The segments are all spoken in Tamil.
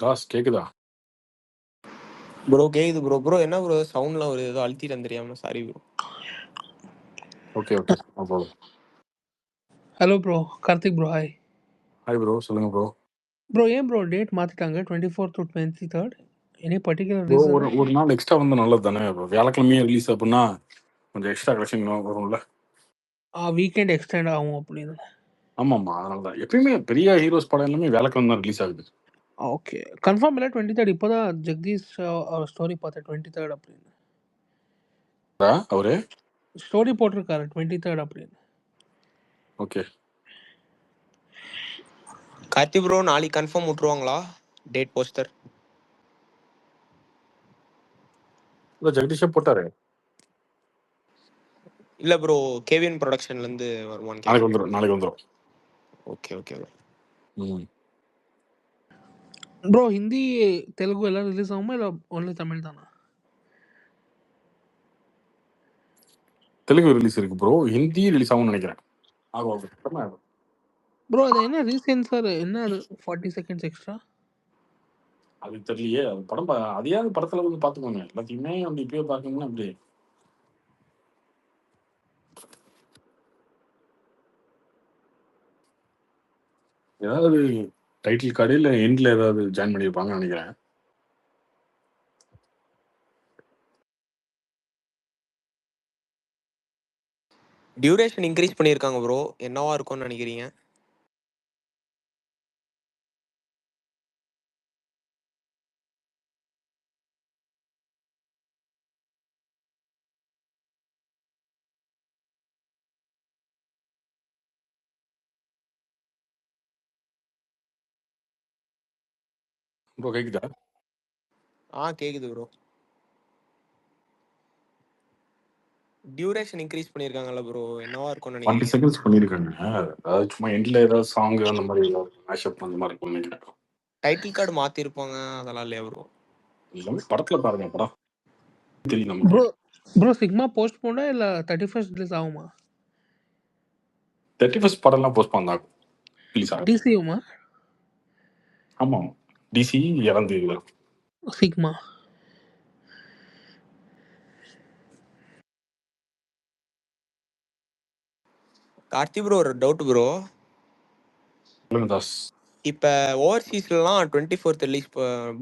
தாஸ் கேக்குதா? ப்ரோ கேக்குது ப்ரோ. ப்ரோ என்ன ப்ரோ சவுண்ட்லாம் ஒரு ஏதோ அழுத்திட்டு தெரியாம. Sorry bro. Okay no problem. Hello bro, Karthik bro. Hi hi bro, சொல்லுங்க ப்ரோ. ப்ரோ. ஏன் ப்ரோ டேட் மாற்றிட்டாங்க 24 to 23? Any particular bro reason? ஒரு நாள் எக்ஸ்ட்ரா வந்து நல்லது தானே. வியாழக்கிழமையே ரிலீஸ் அப்படின்னா கொஞ்சம் எக்ஸ்ட்ரா கலெக்ஷன் வரும்ல. வீக்கெண்ட் எக்ஸ்டெண்ட் ஆகும் அப்படின்னு. ஆமாம்மா, அதனால தான் எப்பயுமே பெரிய ஹீரோஸ் படம் எல்லாமே வியாழக்கிழமை தான் ரிலீஸ் ஆகுது. ஓகே, கன்ஃபார்ம் இல்லை 23. இப்போ தான் ஜெகதீஷ் அவர் ஸ்டோரி பார்த்தேன் 23 அப்படின்னு. அவரு ஸ்டோரி போட்டிருக்காரு 23 அப்படின்னு. ஓகே. கார்த்தி ப்ரோ நாளைக்கு கன்ஃபார்ம் விட்டுருவாங்களா டேட் போஸ்டர்? ஜெகதீஷே போட்டாரு. இல்ல ப்ரோ, கேவிஎன் ப்ரொடக்ஷன்ல இருந்து வருவான்னு நாளைக்கு கேக்குறேன். வந்துடும். Okay okay bro. Bro Hindi Telugu எல்லாம் ரிலீஸ் ஆகுமா இல்லை ஒன்லி தமிழ் தானா? தெலுங்கு ரிலீஸ் இருக்கு ப்ரோ, ஹிந்தி ரிலீஸ் ஆகும்னு நினைக்கிறேன். ப்ரோ அது என்ன ரீசன் சார்? என்ன அது 40 seconds எக்ஸ்ட்ரா? அது தெரியலையே. அது படம் அதையாவது படத்துல வந்து பாத்துக்கோங்க. எல்லாத்தையுமே வந்து இப்பயே பாக்கணும்னா அப்படி ஏதாவது டைட்டில் கார்டு இல்ல எண்ட்ல ஏதாவது ஜாயின் பண்ணிருப்பாங்கன்னு நினைக்கிறேன். டியூரேஷன் இன்க்ரீஸ் பண்ணியிருக்காங்க ப்ரோ. என்னவா இருக்கும்னு நினைக்கிறீங்க? ப்ரோ கேக்குதா? கேக்குது ப்ரோ. டியூரேஷன் இன்க்ரீஸ் பண்ணியிருக்காங்கல்ல ப்ரோ, என்னவா இருக்கும்னு 20 நினைக்கிறீங்க? seconds பண்ணிருக்காங்க. அதாவது சும்மா எண்ட்ல ஏதாவது சாங் அந்த மாதிரி ஏதாவது மேஷப் அந்த மாதிரி இருக்கும்னு நினைக்கிறேன். டைட்டில் கார்டு மாத்திருப்பாங்க, அதெல்லாம் இல்லையா ப்ரோ? எல்லாமே படத்துல பாருங்க, படம் தெரியும் நமக்கு. ப்ரோ ப்ரோ சிக்மா போஸ்ட் போனா இல்லை 31st ரிலீஸ் ஆகுமா? 31st படம்லாம் போஸ்ட்பான் ஆகும், ரிலீஸ் ஆகும். டிசியுமா? ஆமா, டிசி இறந்து சிக்மா. கார்த்தி ப்ரோ ஒரு டவுட் ப்ரோ. சொல்லுங்க தாஸ். இப்போ ஓவர்சீஸ்லாம் 24th ரிலீஸ்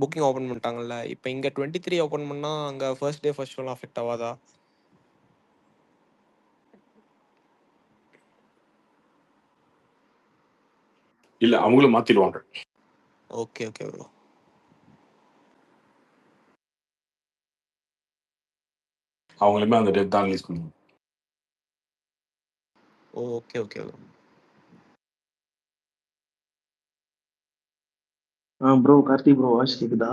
புக்கிங் ஓப்பன் பண்ணிட்டாங்கல்ல. இப்போ இங்கே 23 ஓப்பன் பண்ணால் அங்கே ஃபர்ஸ்ட் டே ஃபர்ஸ்ட் ஷோலாம் அஃபெக்ட் ஆகாதா? இல்ல, அவங்களும் மாத்திடுவாங்க. Okay okay bro. அவங்களுமே அந்த டேட் தான் ரிலீஸ் பண்ணுவாங்க. Okay okay bro. Bro Karthik bro voice கேக்குதா?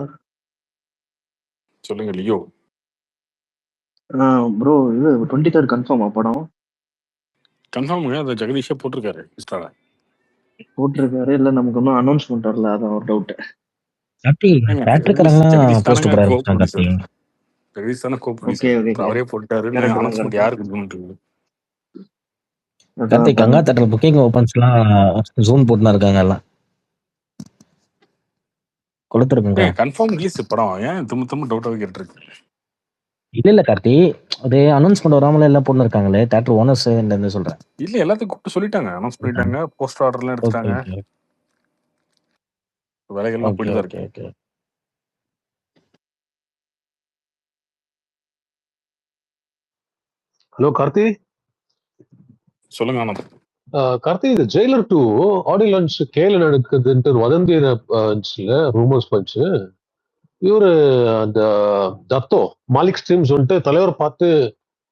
சொல்லுங்க லியோ. ப்ரோ இது 23 கன்ஃபார்மா படம்? கன்ஃபார்முங்க, அதை ஜெகதீஷே போட்டிருக்காரு இன்ஸ்டால. போட்டிருக்காரு இல்ல, நமக்கு இன்னும் அனௌன்ஸ்மெண்ட் வரல, அதான் ஒரு டவுட். ஜெகதீஷ் தானே கோ ஓகே ப்ரொடியூசர். ஓகே, அவரே போட்டாரு. கரெக்ட் தான் அனௌன்ஸ்மெண்ட் கரெக்ட். யாருக்கு பண்ணுறது? அதான் கங்கா தேட்டர் புக்கிங் ஓபன்ஸ்லாம் ஜூன் போட்டுனா இருக்காங்க எல்லாம் கொடுத்துருக்குங்க. கன்ஃபார்ம் ரிலீஸ் படம். ஏன் திரும்ப டவுட்டாக கேட்டிருக்கு? இல்ல கார்த்தி, அது அனௌன்ஸ்மெண்ட் வராமல எல்லாம் போட்டு இருக்காங்களே தேட்டர் ஓனர்ஸ் என்ன சொல்றேன். இல்ல, எல்லாத்தையும் கூப்பிட்டு சொல்லிட்டாங்க, அனௌன்ஸ் பண்ணிட்டாங்க, போஸ்டர் ஆர்டர்லாம் எடுத்துட்டாங்க, வேலைகள்லாம் போயிட்டு தான் இருக்கு. ஹலோ கார்த்தி. சொல்லுங்க ஆனந்த். கார்த்தி, இந்த ஜெயிலர் 2 ஆடியோ லான்ச் கேல நடக்குதுன்ட்டு வதந்தி ரூமர்ஸ் போச்சு. இவரு அந்த தத்தோ மாலிக் ஸ்ட்ரீம்ஸ் வந்துட்டு தலைவர் பார்த்து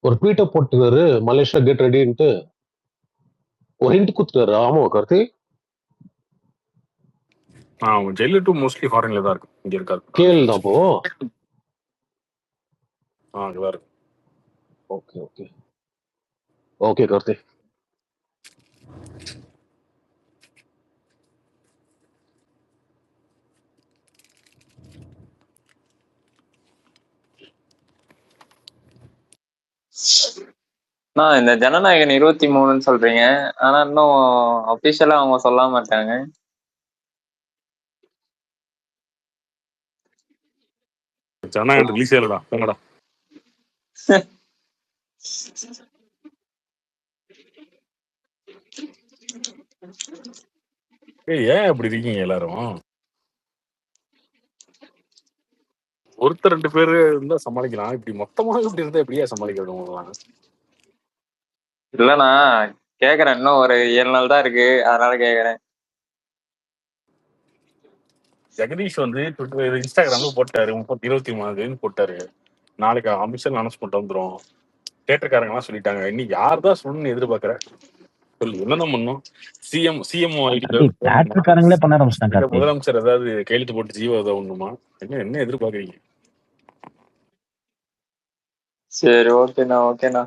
ஒரு ட்வீட்டை போட்டுருக்காரு, மலேசியா கெட் ரெடின்ட்டு ஒரு ஹிண்ட் குத்துட்டாரு. ஆமா கார்த்தி? ஜெயிலர் 2 மோஸ்ட்லி ஃபாரின்ல தான் இருக்கு, இங்க இருக்காது. கேள் தான் போ. அங்கதான் இருக்கு. Okay okay okay Karthi. இந்த ஜனநாயகன் 23 சொல்றீங்க, ஆனா இன்னும் அபிஷியலா அவங்க சொல்லாம இருக்காங்க. ஜனநாயகம் ரிலீஸ் ஆகலடா போங்கடா. ஏன் அப்படி இருக்கீங்க எல்லாரும்? ஒருத்தர் 2 பேரு இருந்தா சமாளிக்கலாம், இப்படி மொத்தமாக இப்படி இருந்தா எப்படியா சமாளிக்க விடுவாங்களாம்? இல்லண்ணா கேக்குறேன், இன்னும் ஒரு 7 நாள் தான் இருக்கு, அதனால கேக்குறேன். ஜெகதீஷ் வந்து ட்விட்டர் இன்ஸ்டாகிராம்ல போட்டாரு 23 போட்டாரு. நாளைக்கு அபிஷியல் அனௌன்ஸ்மெண்ட் வந்துடும். தியேட்டர்காரங்கலாம் சொல்லிட்டாங்க. இன்னும் யார் தான் சொல்லணும்னு எதிர்பார்க்குற சொல்லு, என்னதான் பண்ணும்? சிஎம் தேட்டர்காரங்களே பண்ண ஆரம்பிச்சிட்டாங்க கார்த்தி. முதலமைச்சர் ஏதாவது கையெழுத்து போட்டு ஜீவோ ஏதாவது ஒண்ணுமா? என்ன எதிர்பார்க்குறீங்க? சரி ஓகேண்ணா ஓகேண்ணா.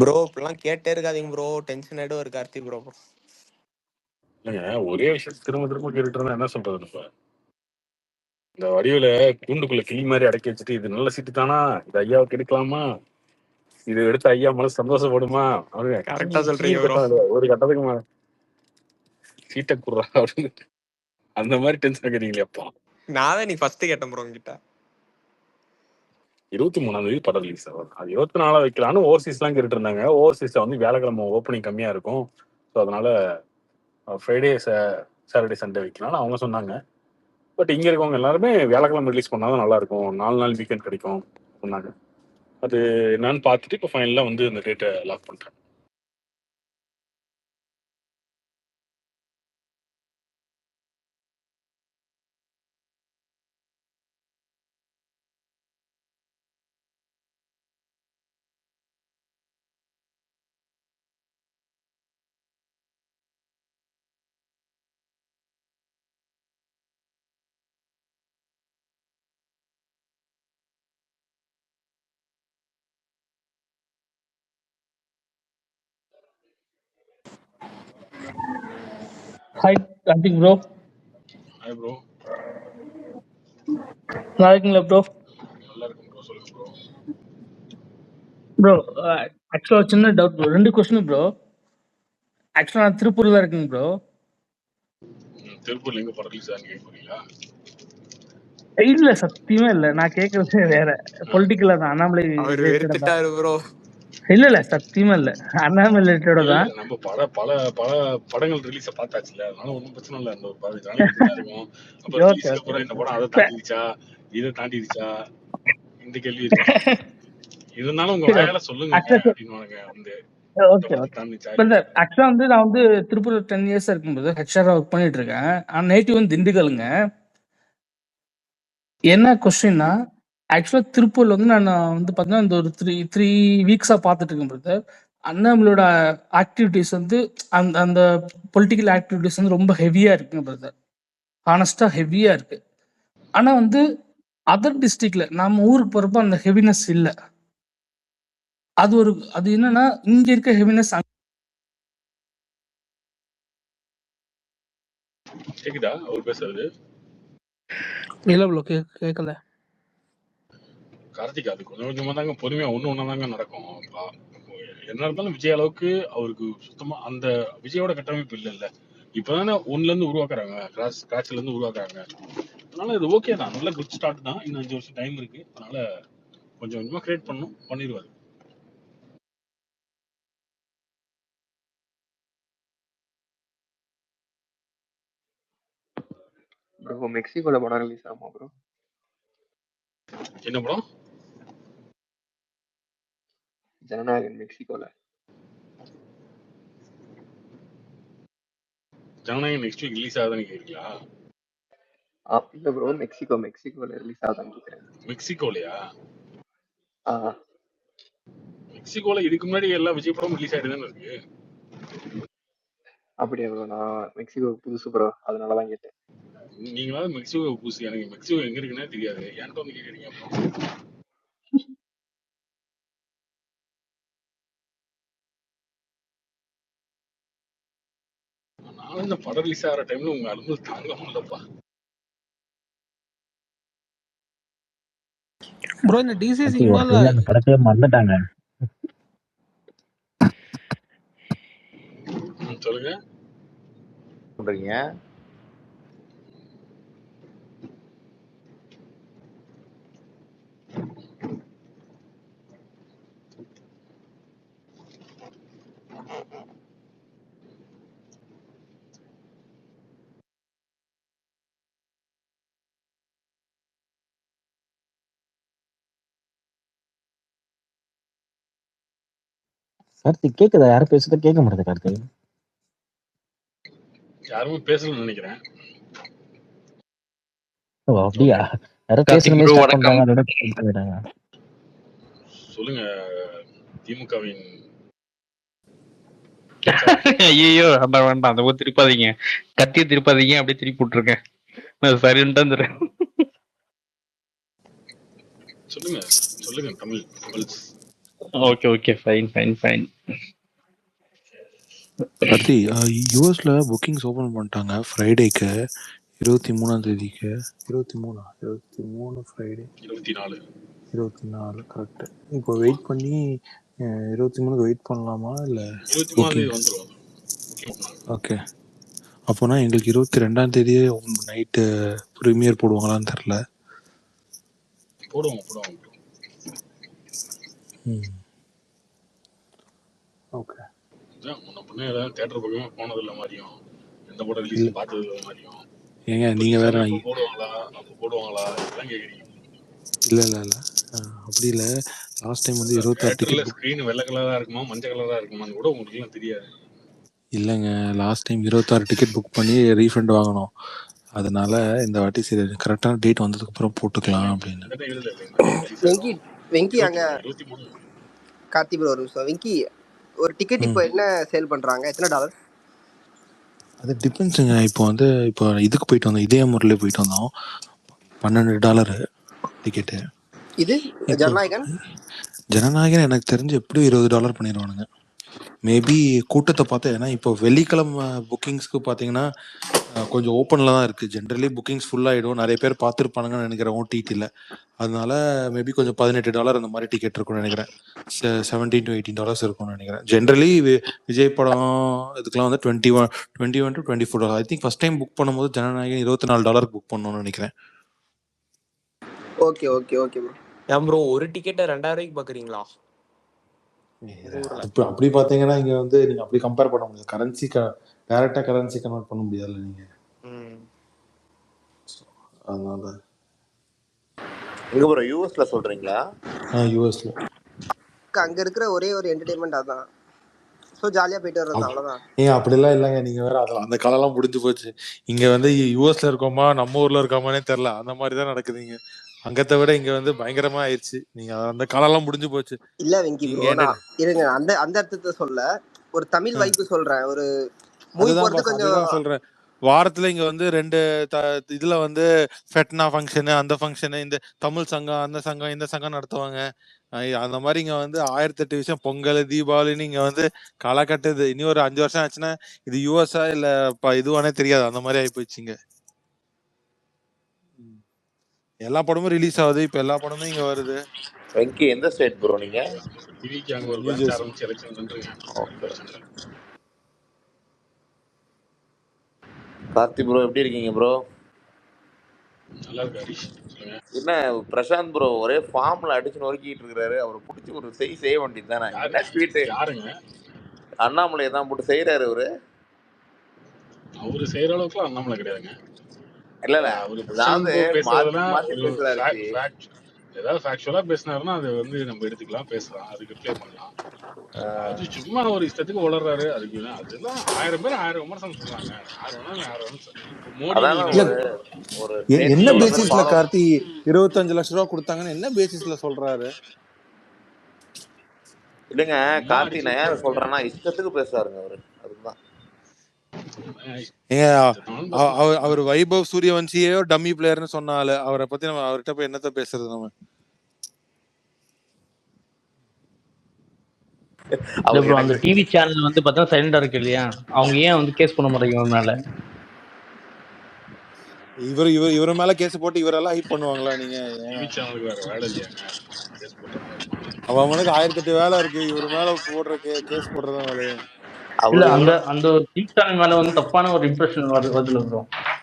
ப்ரோ இப்பெல்லாம் கேட்டே இருக்காதீங்க ப்ரோ, டென்ஷன் ஆயிடும் ஒரு கார்த்தி ப்ரோ. இல்லைங்க, ஒரே விஷயத்தை திரும்ப திரும்ப கேட்டுட்டு இருந்தா என்ன சொல்றது? இப்ப இந்த வடிவுல கூண்டுக்குள்ள கிளி மாதிரி அடக்கி வச்சுட்டு, இது நல்ல சீட்டு தானா, இது ஐயாவுக்கு எடுக்கலாமா, இது எடுத்து ஐயா மனசு சந்தோஷப்படுமா அப்படின்னு கரெக்டா சொல்றீங்க ப்ரோ. ஒரு கட்டத்துக்கு மேல சீட்டை குடுறா அப்படின்னு அந்த மாதிரி டென்ஷன் ஆகிறீங்களே அப்பா. நான் தான் நீ ஃபர்ஸ்ட் கேட்டேன் ப்ரோ உங்ககிட்ட. 23 படம் ரிலீஸ் ஆகும். அது 24 வைக்கலான்னு ஓவர்சீஸ்லாம் கேட்டுட்டு இருந்தாங்க. ஓவர்சீஸ்ல வந்து வியாழக்கிழமை ஓப்பனிங் கம்மியா இருக்கும், ஸோ அதனால ஃப்ரைடே சாட்டர்டே சண்டே வைக்கலாம்னு அவங்க சொன்னாங்க. பட் இங்க இருக்கவங்க எல்லாருமே வியாழக்கிழமை ரிலீஸ் பண்ணாதான் நல்லா இருக்கும், 4 நாள் வீக்கெண்ட் கிடைக்கும் சொன்னாங்க. அது என்னன்னு பார்த்துட்டு இப்போ ஃபைனலாக வந்து இந்த டேட்டை லாக் பண்ணிட்டேன். Hi Karthik bro. Hi bro. நல்லா இருக்கீங்களா ப்ரோ? நல்லா இருக்கும் ப்ரோ, சொல்லுங்க ப்ரோ. ப்ரோ ஆக்சுவலாக சின்ன டவுட் ப்ரோ, 2 கொஸ்டின் ப்ரோ. ஆக்சுவலாக நான் திருப்பூரில் தான் இருக்கேங்க ப்ரோ. திருப்பூர்ல எங்க படம் ரிலீஸ் ஆகுன்னு கேட்க போறீங்களா? இல்லை சத்தியமே இல்லை, நான் கேட்கறது வேற. பொலிட்டிக்கலாக தான், அண்ணாமலை அவர் ரிலேட்டடாக தான். வெறுத்துட்டாரு ப்ரோ. இல்லை சத்தியமா இல்லை, அண்ணாமலை ரிலேட்டடாக இல்ல, தான். இல்ல, நம்ம பல படங்கள் ரிலீஸ பார்த்தாச்சுல, அதனால ஒன்றும் பிரச்சனை இல்லை. அந்த ஒரு 10 நாளைக்கு இருக்கும். அப்ப ஓகே ரிலீஸ்க்கு ஓகே அப்புறம் இந்த படம் அதை தாண்டிடுச்சா, இதை தாண்டிடுச்சா, இந்த கேள்வி இருக்கு. இருந்தாலும் உங்க வாயால சொல்லுங்க அப்படின்னு வந்து ஓகே ஓகே. ஆக்சுவலாக வந்து நான் வந்து திருப்பூர் 10 இயர்ஸாக இருக்கும்போது ஹெச்ஆராக ஒர்க் பண்ணிட்டு இருக்கேன். ஆனால் நேட்டிவ் வந்து திண்டுக்கலுங்க. என்ன கொஸ்டின்னா, ஆக்சுவலாக திருப்பூர்ல வந்து நான் வந்து பார்த்தீங்கன்னா இந்த ஒரு 3 வீக்ஸாக பார்த்துட்டு இருக்கேன் பிரதர். அண்ணாமலையோட ஆக்டிவிட்டீஸ் வந்து அந்த அந்த பொலிட்டிக்கல் ஆக்டிவிட்டீஸ் வந்து ரொம்ப ஹெவியாக இருக்குங்க பிரதர். ஹானஸ்டாக ஹெவியாக இருக்கு. ஆனால் வந்து அதர் டிஸ்ட்ரிக்ட்ல நம்ம ஊருக்கு போகிறப்ப அந்த ஹெவினஸ் இல்லை. அது என்னன்னா இங்க இருக்க ஹெவினஸ் கேக்குதா அவர் பேசுறது? இல்லை ப்ரோ, கேட்கல கார்த்திக். அது கொஞ்சம் கொஞ்சமா தாங்க, பொறுமையா ஒண்ணு தாங்க நடக்கும். என்ன இருந்தாலும் விஜய் அளவுக்கு அவருக்கு சுத்தமா அந்த விஜயோட கட்டமைப்பு இல்ல. இப்பதானே ஒன்னுல இருந்து உருவாக்குறாங்க, ஸ்கிராச்ல இருந்து உருவாக்குறாங்க. அதனால இது ஓகே தான், நல்ல குட் ஸ்டார்ட் தான். இன்னும் 5 வருஷம் டைம் இருக்கு, அதனால கொஞ்சம் கொஞ்சமா கிரியேட் பண்ணணும், பண்ணிடுவாரு. ப்ரோ மெக்சிகோல படம் ரிலீஸ் ஆகுமா ப்ரோ? என்ன படம்? ஜனநாயகன் மெக்சிகோல. ஜனநாயகம் நெக்ஸ்ட் வீக் ரிலீஸ் ஆகுதுன்னு கேக்குறீங்களா? இல்ல ப்ரோ, மெக்சிகோல ரிலீஸ் ஆகுதான்னு கேக்குறேன். மெக்சிகோலயா? மெக்சிகோல இதுக்கு முன்னாடி எல்லா விஜய் படம் ரிலீஸ் ஆயிடுதானே இருக்கு. அப்படியா ப்ரோ? நான் மெக்சிகோ புதுசு ப்ரோ, அதனாலதான் கேட்டேன். நீங்களாவது மெக்சிகோ புதுசு, எனக்கு மெக்சிகோ எங்க இருக்குன்னே தெரியாது. என்கிட்ட வந்து கேக்குறீங்க. நான் இந்த படம் ரிலீஸ் ஆகிற டைம்ல உங்க அலுவலக தாங்க முடியலப்பா. ப்ரோ. இந்த டிசி கார்த்தி, ஒரு சினிமால சைடுல அந்த படத்தையே மறந்துட்டாங்க. சொல்லுங்க. பண்றீங்க? கார்த்திக் கேக்குதா? யாரும் பேசுறத கேட்க மாட்டேது கார்த்திக். யாருமே பேசலன்னு நினைக்கிறேன். ஓ அப்படியா? யாரோ கார்த்திக் பேசணுமே ப்ரோ ஸ்டார்ட் வணக்கம். பண்றாங்க, அதோட போயிட்டாங்க. சொல்லுங்க திமுகவின் ஐயோ வேண்டாம் வேண்டாம், அந்த போது திருப்பாதீங்க, கத்திய திருப்பாதீங்க, அப்படியே திருப்பி விட்டுருக்கேன். நான் சரின்ட்டு வந்துடுறேன். சொல்லுங்க சொல்லுங்க Tamil Pulse. Okay okay, fine fine fine. Karthi, யூஎஸ்ல புக்கிங்ஸ் ஓப்பன் பண்ணிட்டாங்க ஃப்ரைடேக்கு, 23ஆம் தேதிக்கு. 23 ஃப்ரைடே, 24 கரெக்ட். இப்போ வெயிட் பண்ணி 23க்கு வெயிட் பண்ணலாமா இல்லை 23ஆம் தேதி புக்கிங்ஸ்? வந்துடும். ஓகே, அப்போனா எங்களுக்கு 22ஆம் தேதியே நைட்டு ப்ரீமியர் போடுவாங்களான்னு தெரில. போடுவாங்க. ஓகே. முன்ன பின்ன ஏதாவது தேட்டர் பக்கமே போனதில்லை மாதிரியும், எந்த படம் ரிலீஸ் பார்த்தது இல்லை மாதிரியும். ஏங்க நீங்கள் வேற இப்போ போடுவாங்களா இதெல்லாம் கேட்குறீங்க? இல்லை அப்படி இல்லை. லாஸ்ட் டைம் வந்து 26 டிக்கெட் புக். ஸ்க்ரீன் வெள்ளை கலராக இருக்குமா மஞ்சள் கலராக இருக்குமான்னு கூட உங்களுக்கு எல்லாம் தெரியாது. இல்லைங்க, லாஸ்ட் டைம் 26 டிக்கெட் புக் பண்ணி ரீஃபண்ட் வாங்கினோம். அதனால இந்த வாட்டி சரி கரெக்டான டேட் வந்ததுக்கப்புறம் போட்டுக்கலாம் அப்படின்னு. வெங்கி அங்க கார்த்தி ப்ரோ ஒரு நிமிஷம். வெங்கி, ஒரு டிக்கெட் இப்போ என்ன சேல் பண்றாங்க? எத்தனை டாலர்? அது டிபெண்ட்ஸுங்க. இப்போ இதுக்கு போயிட்டு வந்தோம், இதே முறையிலே போயிட்டு வந்தோம். $12 டிக்கெட்டு. இது ஜனநாயகன் எனக்கு தெரிஞ்சு எப்படியும் $20 பண்ணிடுவானுங்க. மேபி கூட்டத்தை பார்த்தா, ஏன்னா இப்போ வெள்ளிக்கிழமை புக்கிங்ஸ்க்கு பார்த்தீங்கன்னா கொஞ்சம் ஓப்பனில் தான் இருக்குது. ஜென்ரலி புக்கிங்ஸ் ஃபுல்லாகிடும், நிறைய பேர் பார்த்துருப்பானுங்கன்னு நினைக்கிறேன் ஓடிடியில். அதனால மேபி கொஞ்சம் $18 அந்த மாதிரி டிக்கெட் இருக்கும்னு நினைக்கிறேன். $17 to $18 இருக்கும்னு நினைக்கிறேன். ஜென்ரலி விஜய் படம் இதுக்கெலாம் வந்து $21 to $24. I think first time book பண்ணும்போது ஜனநாயகன் $24 புக் பண்ணணும்னு நினைக்கிறேன். Okay okay okay bro. ஏன் ப்ரோ ஒரு டிக்கெட்டை 2000 பார்க்குறீங்களா? அப்படி பார்த்தீங்கன்னா இங்கே வந்து நீங்கள் அப்படி கம்பேர் பண்ண முடியாது. கரன்சி டேரெக்டாக கரன்சி கன்வெர்ட் பண்ண முடியாதுல்ல நீங்கள். அதனால எங்க ப்ரோ யூஎஸ்ல சொல்றீங்களா? யூஎஸ்ல அங்க இருக்கிற ஒரே ஒரு என்டர்டைன்மெண்ட் அதான். ஸோ ஜாலியாக போயிட்டு வர்றது அவ்வளோதான். ஏன் அப்படிலாம் இல்லைங்க, நீங்கள் வேற அதெல்லாம் அந்த காலம்லாம் முடிஞ்சு போச்சு. இங்கே வந்து யூஎஸ்ல இருக்கோமா நம்ம ஊர்ல இருக்கோமானே தெரில, அந்த மாதிரி தான் நடக்குதுங்க. அங்கத்தை விட இங்கே வந்து பயங்கரமா ஆயிடுச்சு. நீங்கள் அந்த காலம்லாம் முடிஞ்சு போச்சு. இல்லை வெங்கி ப்ரோ, இருங்க அந்த அர்த்தத்தை சொல்ல ஒரு தமிழ் வைப்பு சொல்றேன். ஒரு மூவி போறது கொஞ்சம் சொல்றேன். வாரத்துல இங்க வந்து 2 இதுல வந்து ஃபெட்னா ஃபங்க்ஷனு, அந்த ஃபங்க்ஷனு, இந்த தமிழ் சங்கம் அந்த சங்கம் இந்த சங்கம் நடத்துவாங்க. அந்த மாதிரி இங்க வந்து 1008 விஷயம், பொங்கல் தீபாவளின்னு இங்க வந்து களை கட்டுது. இனி ஒரு 5 வருஷம் ஆச்சுன்னா இது யூஎஸ்ஆ இல்ல இதுவானே தெரியாது, அந்த மாதிரி ஆகி போச்சுங்க. எல்லா படமும் ரிலீஸ் ஆகுது, இப்ப எல்லா படமும் இங்க வருது. வெங்கி எந்த ஸ்டேட் ப்ரோ நீங்க? கார்த்தி ப்ரோ எப்படி இருக்கீங்க ப்ரோ? நல்லா இருக்கு ஹரிஷ். என்ன பிரசாந்த் ப்ரோ ஒரே ஃபார்ம்ல அடிச்சு நொறுக்கிட்டு இருக்காரு. அவரை பிடிச்சி ஒரு செய்ய வேண்டியது தானே. என்ன ட்வீட் அண்ணாமலை தான் போட்டு செய்யறாரு அவரு. அவரு செய்யற அளவுக்கு அண்ணாமலை கிடையாதுங்க. இல்ல ஏதாவது ஃபேக்சுவலா பேசினாருன்னா அது வந்து நம்ம எடுத்துக்கலாம், பேசலாம், அதுக்கு ரிப்ளை பண்ணலாம். அது சும்மா ஒரு இஷ்டத்துக்கு வளர்றாரு. அதுக்கு அதெல்லாம் 1000 பேர் 1000 விமர்சனம் சொல்றாங்க. என்ன பேசிஸ்ல கார்த்தி 25 லட்சம் ரூபாய் கொடுத்தாங்கன்னு என்ன பேசிஸ்ல சொல்றாரு? இல்லைங்க கார்த்தி, நான் யார சொல்றேன்னா இஷ்டத்துக்கு பேசுறாருங்க அவரு. அதுதான் அவர் வைபவ் சூரியவன்சியோ டம்மி பிளேயர்னு சொன்னால அவரை பத்தி நம்ம அவர்கிட்ட போய் என்னத்த பேசுறது? நம்ம அந்த டிவி சேனல் வந்து பார்த்தா சைலண்டா இருக்கு இல்லையா, அவங்க ஏன் வந்து கேஸ் பண்ண மாட்டேங்க மேல? இவர் மேல கேஸ் போட்டு இவரெல்லாம் ஹைட் பண்ணுவாங்களா? நீங்க அவனுக்கு 1008 வேலை இருக்கு, இவர் மேல போடுற கேஸ் போடுறதான் வேலையா? இல்ல அவர் அந்த எவ்வளோ அந்த ஒரு நியூஸ் சேனல் மேல வந்து தப்பான ஒரு இம்ப்ரெஷன் வருதுல ப்ரோ.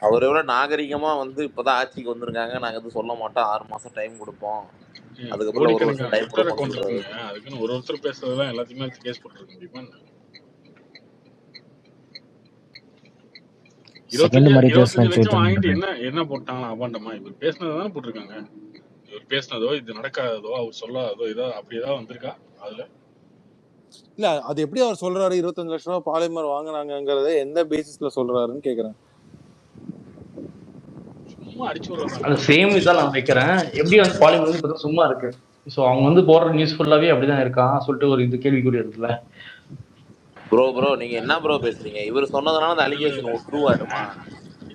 அவர் எவ்வளோ நாகரிகமா வந்து இப்பதான் ஆட்சிக்கு வந்திருக்காங்க, நாங்க எதுவும் சொல்ல மாட்டோம், 6 மாசம் டைம் கொடுப்போம், அதுக்கப்புறம் 1 வருஷம் கோடிக்கணக்கான டைம் ட்விட்டர் கொடுப்போம்னு அக்கௌண்ட் சொல்றாரு. இருக்குங்க. அதுக்குன்னு ஒருத்தர் பேசுறதெல்லாம் எல்லாத்தையுமே கேஸ் போட்டுருக்க முடியுமா? செகண்ட் 25 மரிஜர்ஸ் நினைச்சு லட்சம் விட்டு வாங்கிட்டு நினைக்கிறேன். என்ன போட்டாங்களா அபாண்டமா? இவர் பேசினதுதான் போட்டிருக்காங்க. இவர் பேசினதோ இது நடக்காததோ அவர் சொல்லாததோ ஏதோ அப்படி ஏதாவது வந்திருக்கா அதுல? இல்ல அது எப்படி அவர் சொல்றாரு 25 லட்சம் ரூபாய் பாலிமர் வாங்கினாங்கிறத எந்த பேசிஸ்ல சொல்றாருன்னு கேக்குறேன். சும்மா அடிச்சு விடுறதா அந்த சேம் இதான் நான் வைக்கிறேன். எப்படி வந்து பாலிமர் வந்து இப்பதான் சும்மா இருக்கு. ஸோ அவங்க வந்து போடுற நியூஸ் ஃபுல்லாவே அப்படிதான் இருக்கான் சொல்லிட்டு ஒரு இது கேள்விக்குறி இருக்குல்ல. ப்ரோ நீங்க என்ன ப்ரோ பேசுறீங்க? இவர் சொன்னதுனால அந்த அலிகேஷன் ட்ரூ ஆயிடுமா?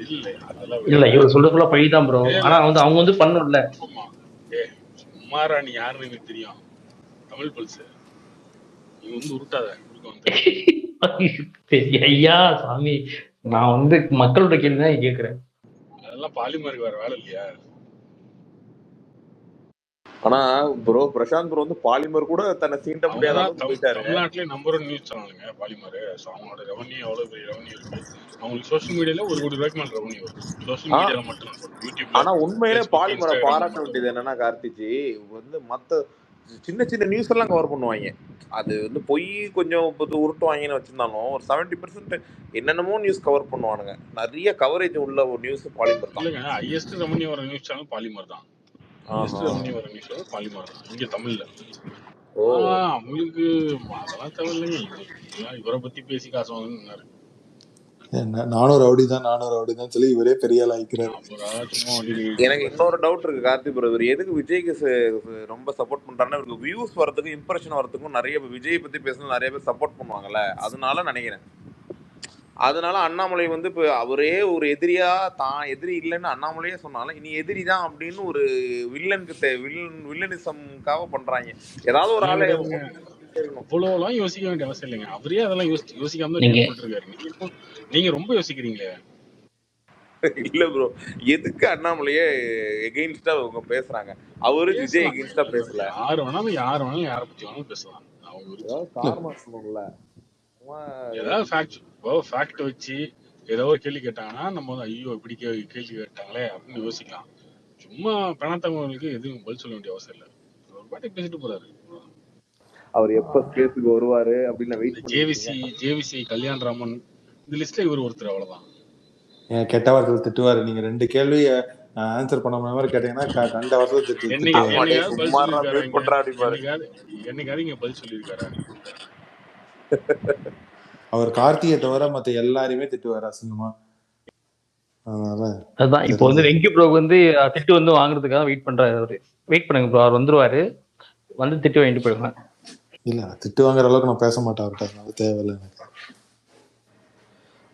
இல்ல அதெல்லாம் இல்ல விடுங்க. இவர் சொல்றது ஃபுல்லா பழி தான் ப்ரோ. ஆனா வந்து அவங்க வந்து பண்ணல. சும்மாரா, நீ யாருன்னு எனக்கு தெரியும். தமிழ் பல்ஸ் நீ வந்து உருட்டாத குறுக்க வந்து. சரி ஐயா சாமி, நான் வந்து மக்களோட கேள்வி தான் கேட்கிறேன். அதெல்லாம் பாலிமருக்கு வேற வேலை இல்லையா? ஆனா ப்ரோ பிரசாந்த் ப்ரோ வந்து பாலிமர் கூட தன்னை சீண்ட முடியாத அவங்கதான் அளவுக்கு போயிட்டாரு. தமிழ்நாட்டிலே நம்பர் 1 நியூஸ் சேனலுங்க பாலிமர். ஸோ அவங்களோட ரெவன்யூ எவ்வளவு பெரிய ரெவன்யூ இருக்கு. அவங்களுக்கு சோஷியல் மீடியால 1 கோடி ரூபாய்க்கு மேல ரெவன்யூ வரும். சோஷியல் மீடியால மட்டும் நான் சொல்றேன். யூடியூப்ல, ஆனா உண்மையிலே ஃபேஸ்புக், பாலிமரை இன்ஸ்டாகிராம்ல பாராட்ட மட்டும். வேண்டியது என்னன்னா கார்த்திஜி வந்து மத்த சின்ன சின்ன நியூஸ் எல்லாம் கவர் பண்ணுவாங்க. அது வந்து பொய் கொஞ்சம் உருட்டுவாங்கன்னு வச்சிருந்தாலும் ஒரு 70% என்னென்னமோ நியூஸ் கவர் பண்ணுவானுங்க. நிறைய கவரேஜ் உள்ள ஒரு நியூஸ் பாலிமர் தான். இல்லைங்க, ஹையஸ்ட் ரெவன்யூ வர நியூஸ் சேனல் பாலிமர் தான். ஹையஸ்ட் ரெவன்யூ வர நியூஸ் சேனல் பாலிமர் தான் இங்க தமிழ்ல. அவங்களுக்கு அதெல்லாம் தேவையில்லைங்க. இவரை பத்தி பேசி காசு வாங்கினாரு. நானும் ரவுடி தான் சொல்லி இவரே பெரிய ஆள் ஆயிக்கிறாரு. எனக்கு இன்னொரு டவுட் இருக்கு கார்த்தி ப்ரோ, இவர் எதுக்கு விஜய்க்கு ரொம்ப சப்போர்ட் பண்றாருன்னா இவருக்கு வியூஸ் வரதுக்கும் இம்ப்ரெஷன் வரதுக்கும் நிறைய விஜய் பத்தி பேசணும் நிறைய பேர் சப்போர்ட் பண்ணுவாங்கல்ல, அதனால நினைக்கிறேன். அதனால அண்ணாமலை வந்து இப்போ அவரே ஒரு எதிரியா தான் எதிரி இல்லைன்னு அண்ணாமலையே சொன்னாலும் இனி எதிரி தான் அப்படின்னு ஒரு வில்லனிசம்காக பண்றாங்க. ஏதாவது ஒரு ஆளை அவ்வளவுலாம் யோசிக்க வேண்டிய அவசியம் இல்லைங்க. அவரே அதெல்லாம் யோசிக்காம தான் இருக்காரு. நீங்க ரொம்ப யோசிக்கிறீங்களே. இல்ல ப்ரோ, எதுக்கு அண்ணாமலையே எகெயின்ஸ்டா அவங்க பேசுறாங்க? அவரு விஜய் எகெயின்ஸ்டா பேசல. யாரு வேணாலும் யாரை பத்தி வேணாலும் பேசலாம். அவங்க காரணம் சொல்லணும்ல. ஏதாவது ஃபேக்ட் வச்சு ஏதோ ஒரு கேள்வி கேட்டாங்கன்னா நம்ம வந்து ஐயோ இப்படி கேள்வி கேட்டாங்களே அப்படின்னு யோசிக்கலாம். சும்மா பணத்தவங்களுக்கு எதுவும் பதில் சொல்ல வேண்டிய அவசியம் இல்லை. ஒரு பாட்டி பேசிட்டு போறாரு. அவர் எப்ப ஸ்பேஸுக்கு வருவாரு அப்படின்னு ஜேவிசி கல்யாணராமன் இந்த லிஸ்ட்ல இவர் ஒருத்தர், அவ்வளவுதான். கெட்ட வார்த்தை திட்டுவாரு. நீங்க 2 கேள்வி ஆன்சர் பண்ண மாதிரி கேட்டீங்கன்னா கண்ட வார்த்தை என்னைக்காவது இங்க பதில் சொல்லியிருக்காரா? அவர் கார்த்திகை தவிர மத்த எல்லாரையுமே திட்டுவாரு அசிங்கமா. அதான் இப்போ வந்து வெங்கி ப்ரோ வந்து திட்டு வந்து வாங்குறதுக்காக வெயிட் பண்றாரு. அவரு வெயிட் பண்ணுங்க ப்ரோ, அவர் வந்துருவாரு, வந்து திட்டு வாங்கிட்டு போயிடுவேன். இல்ல திட்டு வாங்குற அளவுக்கு நான் பேச மாட்டேன் அவர்கிட்ட, அதனால தேவையில்லை எனக்கு.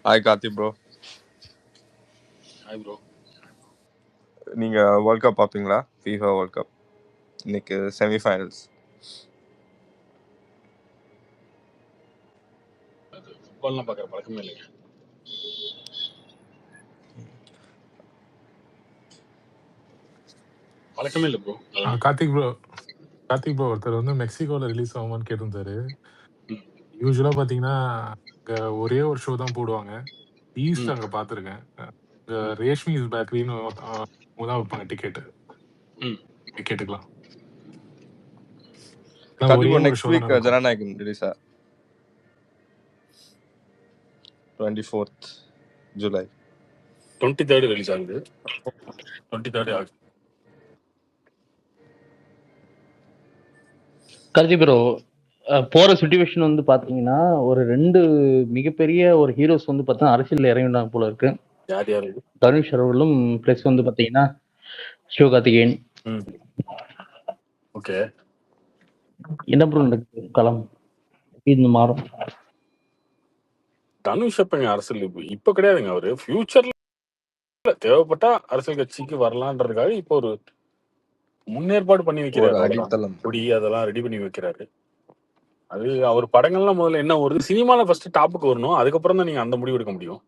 Hi Karthi bro. Hi bro. நீங்க வேர்ல்ட் கப் பாப்பீங்களா? FIFA வேர்ல்ட் கப் இன்னைக்கு செமிஃபைனல்ஸ். ஃபுட்பால்லாம் பார்க்குற பழக்கமே இல்லைங்க. பழக்கமே இல்லை ப்ரோ. கார்த்திக் ப்ரோ ஒருத்தர் வந்து மெக்சிகோல ரிலீஸ் ஆகுமான்னு கேட்டிருந்தாரு. யூஸ்வலா பாத்தீங்கன்னா அங்க ஒரே ஒரு ஷோ தான் போடுவாங்க. ஈஸ்ட் அங்க பாத்துருக்கேன். ரேஷ்மி இஸ் பேக்கரின்னு தான் வைப்பாங்க டிக்கெட்டுக்கலாம். நெக்ஸ்ட் வீக் ஜனநாயகன் ரிலீஸா 24th ஜூலை 23rd ரிலீஸ் ஆகுது. 23rd ஆகுது. கார்த்தி ப்ரோ போற சிச்சுவேஷன் வந்து பாத்தீங்கன்னா ஒரு 2 மிகப்பெரிய ஒரு ஹீரோஸ் வந்து பார்த்தா அரசியல் இறங்கிட்டாங்க போல இருக்கு. யாரு? தனுஷ் அவர்களும் பிளஸ் வந்து பாத்தீங்கன்னா சிவகார்த்திகேயன். ஓகே, என்ன ப்ரோ நடக்குது களம் இந்த மாறும்? தனுஷ் எப்பங்க அரசியல் இப்ப கிடையாதுங்க. அவரு ஃபியூச்சர்ல தேவைப்பட்டா அரசியல் கட்சிக்கு வரலான்றதுக்காக இப்போ ஒரு முன்னேற்பாடு பண்ணி வைக்கிறாரு. அடித்தளம் அதெல்லாம் ரெடி பண்ணி வைக்கிறாரு. அது அவர் படங்கள்லாம் முதல்ல என்ன வருது, சினிமால ஃபர்ஸ்ட் டாப்புக்கு வரணும், அதுக்கப்புறம் தான் நீங்க அந்த முடிவு எடுக்க முடியும்.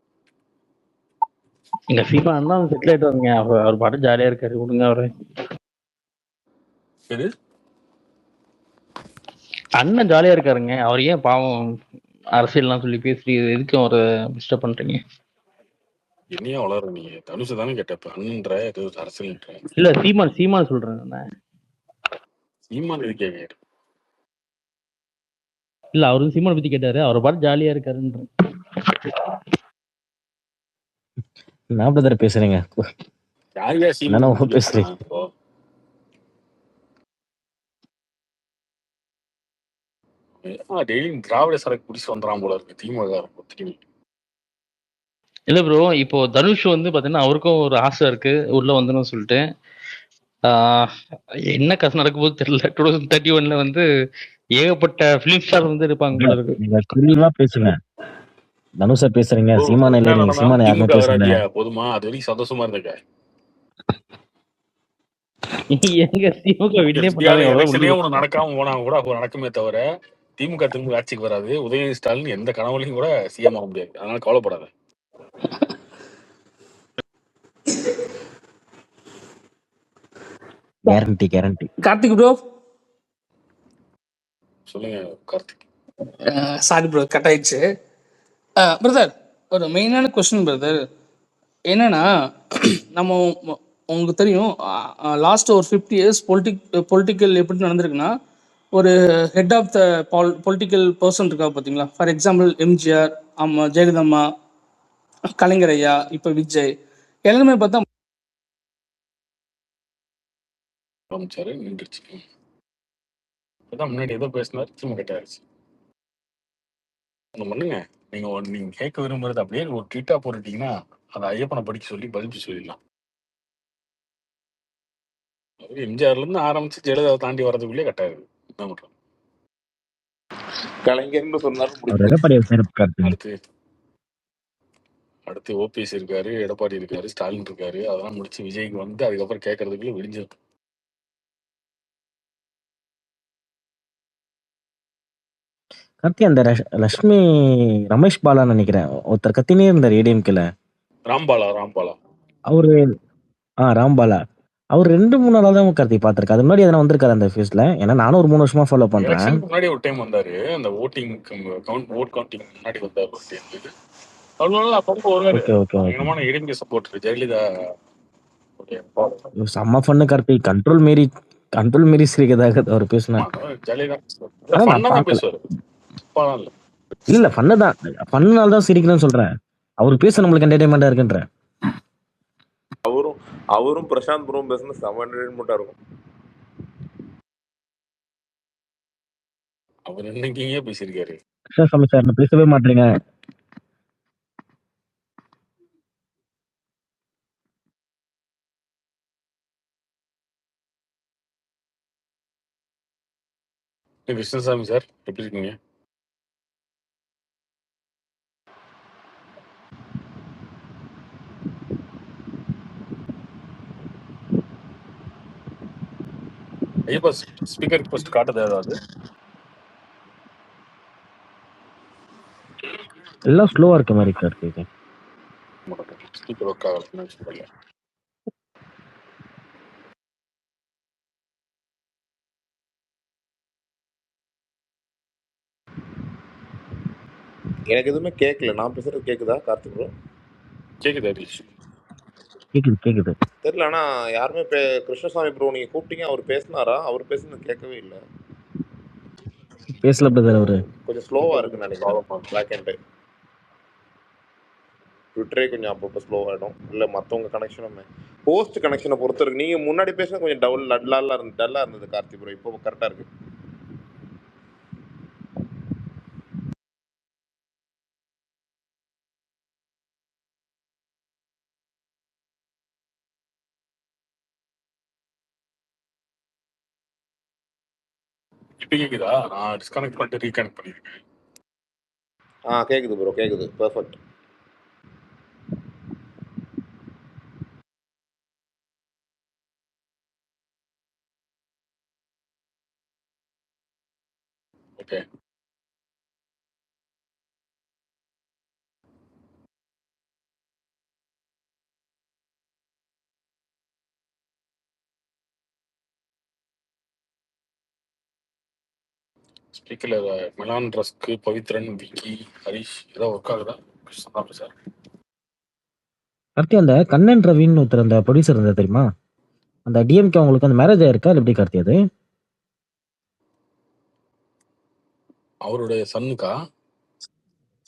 எங்க சீமா அண்ணா செட்டில் ஆயிட்டு வாங்க, அவர் பாட்டு ஜாலியா இருக்காரு, விடுங்க அவரு. எது அண்ணன் ஜாலியா இருக்காருங்க, அவர் ஏன் பாவம் அரசியல்லாம் சொல்லி பேசி எதுக்கு அவரை டிஸ்டர்ப் பண்றீங்க? என்னையா வளர நீ தனுஷ தானே கேட்டப்ப அண்ணன்ற ஏதோ அரசியல்ன்ற இல்ல சீமான் சொல்றேன் நான். சீமான் இது கேட்க இல்ல அவரு சீமான் பத்தி கேட்டாரு, அவரை பார்த்து ஜாலியா இருக்காருன்ற. நான் பிரதர் பேசுறீங்க யாரையா என்னென்ன சீமான் பேசுறீங்க? இப்போ டெய்லியும் திராவிட சரக்கு குடிச்சு வந்துடாம போல இருக்கு திமுக திரும்பி. இல்ல ப்ரோ, இப்போ தனுஷ் வந்து பாத்தீங்கன்னா அவருக்கும் ஒரு ஆசை இருக்கு உள்ள வந்துடும் சொல்லிட்டு. என்ன கதை நடக்க போது தெரியல. 2031 வந்து ஏகப்பட்ட பிலிம் ஸ்டார் வந்து இருப்பாங்க போல இருக்கு. நீங்க தெளிவா பேசுங்க. தனுஷா பேசுறீங்க, சீமான இல்ல, நீங்க சீமான யாருமே திமுக பேசுங்க. வராதியா போதுமா, அது வரைக்கும் சந்தோஷமா இருந்துக்க. எங்க திமுக வீட்லயே பண்ணாங்க எலெக்ஷனே ஒண்ணு நடக்காம போனா கூட அப்போ நடக்குமே தவிர திமுக திரும்ப ஆட்சிக்கு வராது. உதயநிதி ஸ்டாலின் எந்த கனவுலையும் கூட சிஎம் ஆக முடியாது. அதனால கவலைப்படாத. Guarantee guarantee. கார்த்திக் ப்ரோ சொல்லுங்க கார்த்திக். சாரி ப்ரோ, கட் ஆயிடுச்சு. பிரதர் ஒரு மெயினான கொஸ்டின் பிரதர். என்னன்னா நம்ம உங்களுக்கு தெரியும் லாஸ்ட் ஒரு 50 years பொலிட்டிக்கல் எப்படி நடந்திருக்குன்னா, ஒரு head of the political person இருக்கா பார்த்தீங்களா. ஃபார் எக்ஸாம்பிள் எம்ஜிஆர், ஜெயலலிதம்மா, கலைஞர் ஐயா, இப்போ விஜய், எல்லாருமே பார்த்தா அமைச்சாரு நின்றுச்சு. அதான் முன்னாடி ஏதோ பேசினார் திரும்ப கட்டாயிருச்சு. ஒண்ணு பண்ணுங்க, நீங்க கேட்க விரும்புறது அப்படியே ஒரு ட்வீட்டா போட்டுட்டீங்கன்னா அதை ஐயப்பனை படிக்க சொல்லி பதில் சொல்லிடலாம். எம்ஜிஆர்ல இருந்து ஆரம்பிச்சு ஜெயலலிதாவை தாண்டி வர்றதுக்குள்ளே கட்டாயிருது. என்ன பண்றோம்? கலைஞர்னு சொன்னாலும் அவர் எடப்பாடி இருக்காரு. அடுத்து ஓபிஎஸ் இருக்காரு, எடப்பாடி இருக்காரு, ஸ்டாலின் இருக்காரு. அதெல்லாம் முடிச்சு விஜய்க்கு வந்து அதுக்கப்புறம் கேட்கறதுக்குள்ள விடிஞ்சிடும். கார்த்தி, அந்த லட்சுமி ரமேஷ் பாலா நினைக்கிறேன் ஒருத்தர் கத்தினே இருந்தார் ஏடிஎம்கேல. ராம்பாலா அவரு ராம்பாலா அவர் 2-3 நாளா தான் கார்த்தி பார்த்திருக்கேன். அது முன்னாடி எதனா வந்திருக்காரு அந்த ஃபேஸ்ல? ஏன்னா நானும் ஒரு 3 வருஷமா ஃபாலோ பண்றேன். எலெக்ஷனுக்கு முன்னாடி ஒரு டைம் வந்தாரு. அந்த ஓட்டிங் ஓட் கவுண்டிங் முன்னாடி வந்தாரு ஒரு டைம். அவ்வளவு அப்பப்போ வருவாரு. பயங்கரமான ஏடிஎம்கே சப்போர்ட். ஜெயலலிதா செம்ம ஃபன்னு கார்த்தி. கண்ட்ரோல் மீறி சிரிக்கதாக அவர் பேசினா. இல்ல ஃபன்னால தான் சிரிக்கணும்னு சொல்றேன். அவர் பேச நம்மளுக்கு என்டர்டைன்மெண்டா இருக்குன்ற. அவரும் பிரசாந்த் ப்ரோ பேசுனா செம என்டர்டைன்மெண்டா இருக்கும். அவர் என்னைக்கே பேசியிருக்காரு. சாமி சார் நான் பேசவே மாட்டீங்க. கிருஷ்ணசாமி சார் எப்படி இருக்கீங்க? ஐயப்பா ஸ்பீக்கர் போஸ்ட் காட்டுது ஏதாவது? எல்லாம் ஸ்லோவா இருக்க மாதிரி கார்த்தி. ஸ்பீக்கர் ஒர்க் ஆகல. எனக்கு எதுவுமே கேட்கல. நான் பேசுறது கேக்குதா கார்த்திக் ப்ரோ? கேக்குது தெரியல. ஆனா யாருமே கிருஷ்ணசாமி ப்ரோ நீங்க கூப்பிட்டீங்க, அவர் பேசினாரா? அவர் பேசுனது கேட்கவே இல்லை. பேசல பிரதர். அவரு கொஞ்சம் ஸ்லோவா இருக்குன்னு நினைக்கிறேன். பிளாக் அண்ட் ட்விட்டரே கொஞ்சம் அப்பப்போ ஸ்லோவாகிடும். இல்லை மற்றவங்க கனெக்ஷனுமே போஸ்ட் கனெக்ஷனை பொறுத்த இருக்கு. நீங்கள் முன்னாடி பேசினா கொஞ்சம் டல்லாக இருந்தது கார்த்தி ப்ரோ. இப்போ கரெக்டாக இருக்கு. இப்போ கேக்குதா? நான் டிஸ்கனெக்ட் பண்ணிட்டு ரீகனெக்ட் பண்ணிருக்கேன். கேக்குது ப்ரோ, கேக்குது. பெர்ஃபெக்ட். ஓகே. ஸ்பீக்கர்ல மிலான் ரஸ்க்கு, பவித்ரன், விக்கி, ஹரிஷ் ஏதாவது ஒர்க் ஆகுதா? கிருஷ்ணன் சார். கார்த்தி அந்த கண்ணன் ரவின்னு ஒருத்தர் அந்த ப்ரொடியூசர் இருந்தார் தெரியுமா? அந்த டிஎம்கே அவங்களுக்கு அந்த மேரேஜ் ஆயிருக்கா இல்லை எப்படி கார்த்தி அது? அவருடைய சன்னுக்கா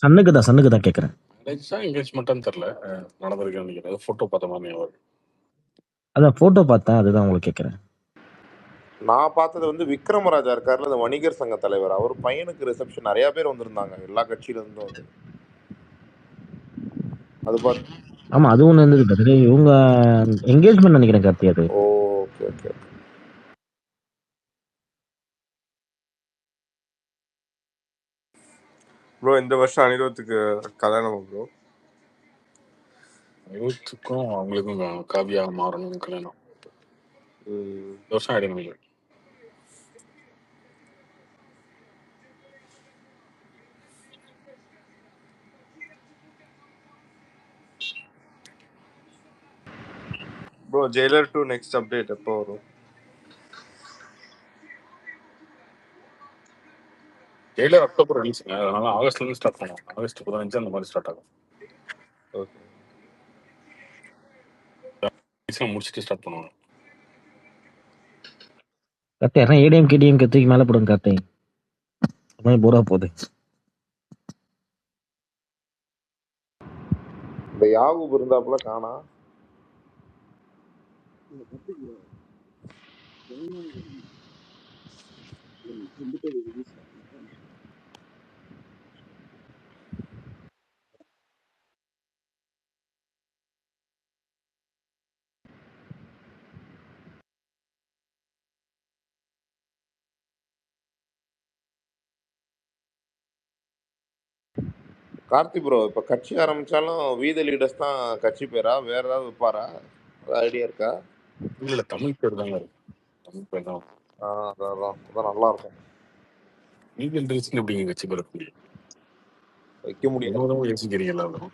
சன்னுக்கு தான் கேட்குறேன். மேரேஜா என்கேஜ்மெண்ட்டான்னு தெரில, நடந்திருக்குன்னு நினைக்கிறேன். ஃபோட்டோ பார்த்த மாதிரி அவர். அதான் ஃபோட்டோ பார்த்தேன், அதுதான் உங்களுக்கு கேட்குறேன். நான் பார்த்தது வந்து விக்ரமராஜா இருக்காருல்ல, அந்த வணிகர் சங்க தலைவர். அவர் பையனுக்கு ரிசப்ஷன் நிறைய பேர் வந்திருந்தாங்க, எல்லா கட்சியில இருந்தும் வந்து. அது பார்த்து ஆமா அது ஒன்று இருந்தது brother. இவங்க என்கேஜ்மெண்ட் நினைக்கிறேன் கார்த்தி அது. Okay okay. ப்ரோ இந்த வருஷம் அனிருத்துக்கு கல்யாணம் ப்ரோ. யூத்துக்கும் அவங்களுக்கும் காவியா மாறணும் கல்யாணம். இந்த வருஷம் ஆயிடும் நினைக்கிறேன். ப்ரோ ஜெயிலர் 2 நெக்ஸ்ட் அப்டேட் எப்போ வரும்? ஜெயிலர் அக்டோபர் ரிலீஸுங்க, அதனால ஆகஸ்ட்லேருந்து ஸ்டார்ட் பண்ணுவோம். ஆகஸ்ட் 15 அந்த மாதிரி ஸ்டார்ட் ஆகும். ஓகே. முடிச்சுட்டு ஸ்டார்ட் பண்ணுவாங்க. கார்த்தி யாரா ஏடிஎம்கே டிஎம்கே தூக்கி மேலே போடுங்க கார்த்தி, போரா போகுது. இந்த யாகூப் இருந்தாப்புல காணா. கார்த்தி ப்ரோ இப்போ கட்சி ஆரம்பிச்சாலும் வீத லீடர்ஸ் தான் கட்சி பேரா, வேற ஏதாவது வைப்பாரா? ஐடியா இருக்கா? இல்லை தமிழ் பேர் தாங்க இருக்கு. தமிழ் பேர் தான். அதான் நல்லா இருக்கும். நீங்கள் ரீசன் எப்படிங்க கட்சி பேர் வைக்க முடியாது. யோசிக்கிறீங்க எல்லாரும்.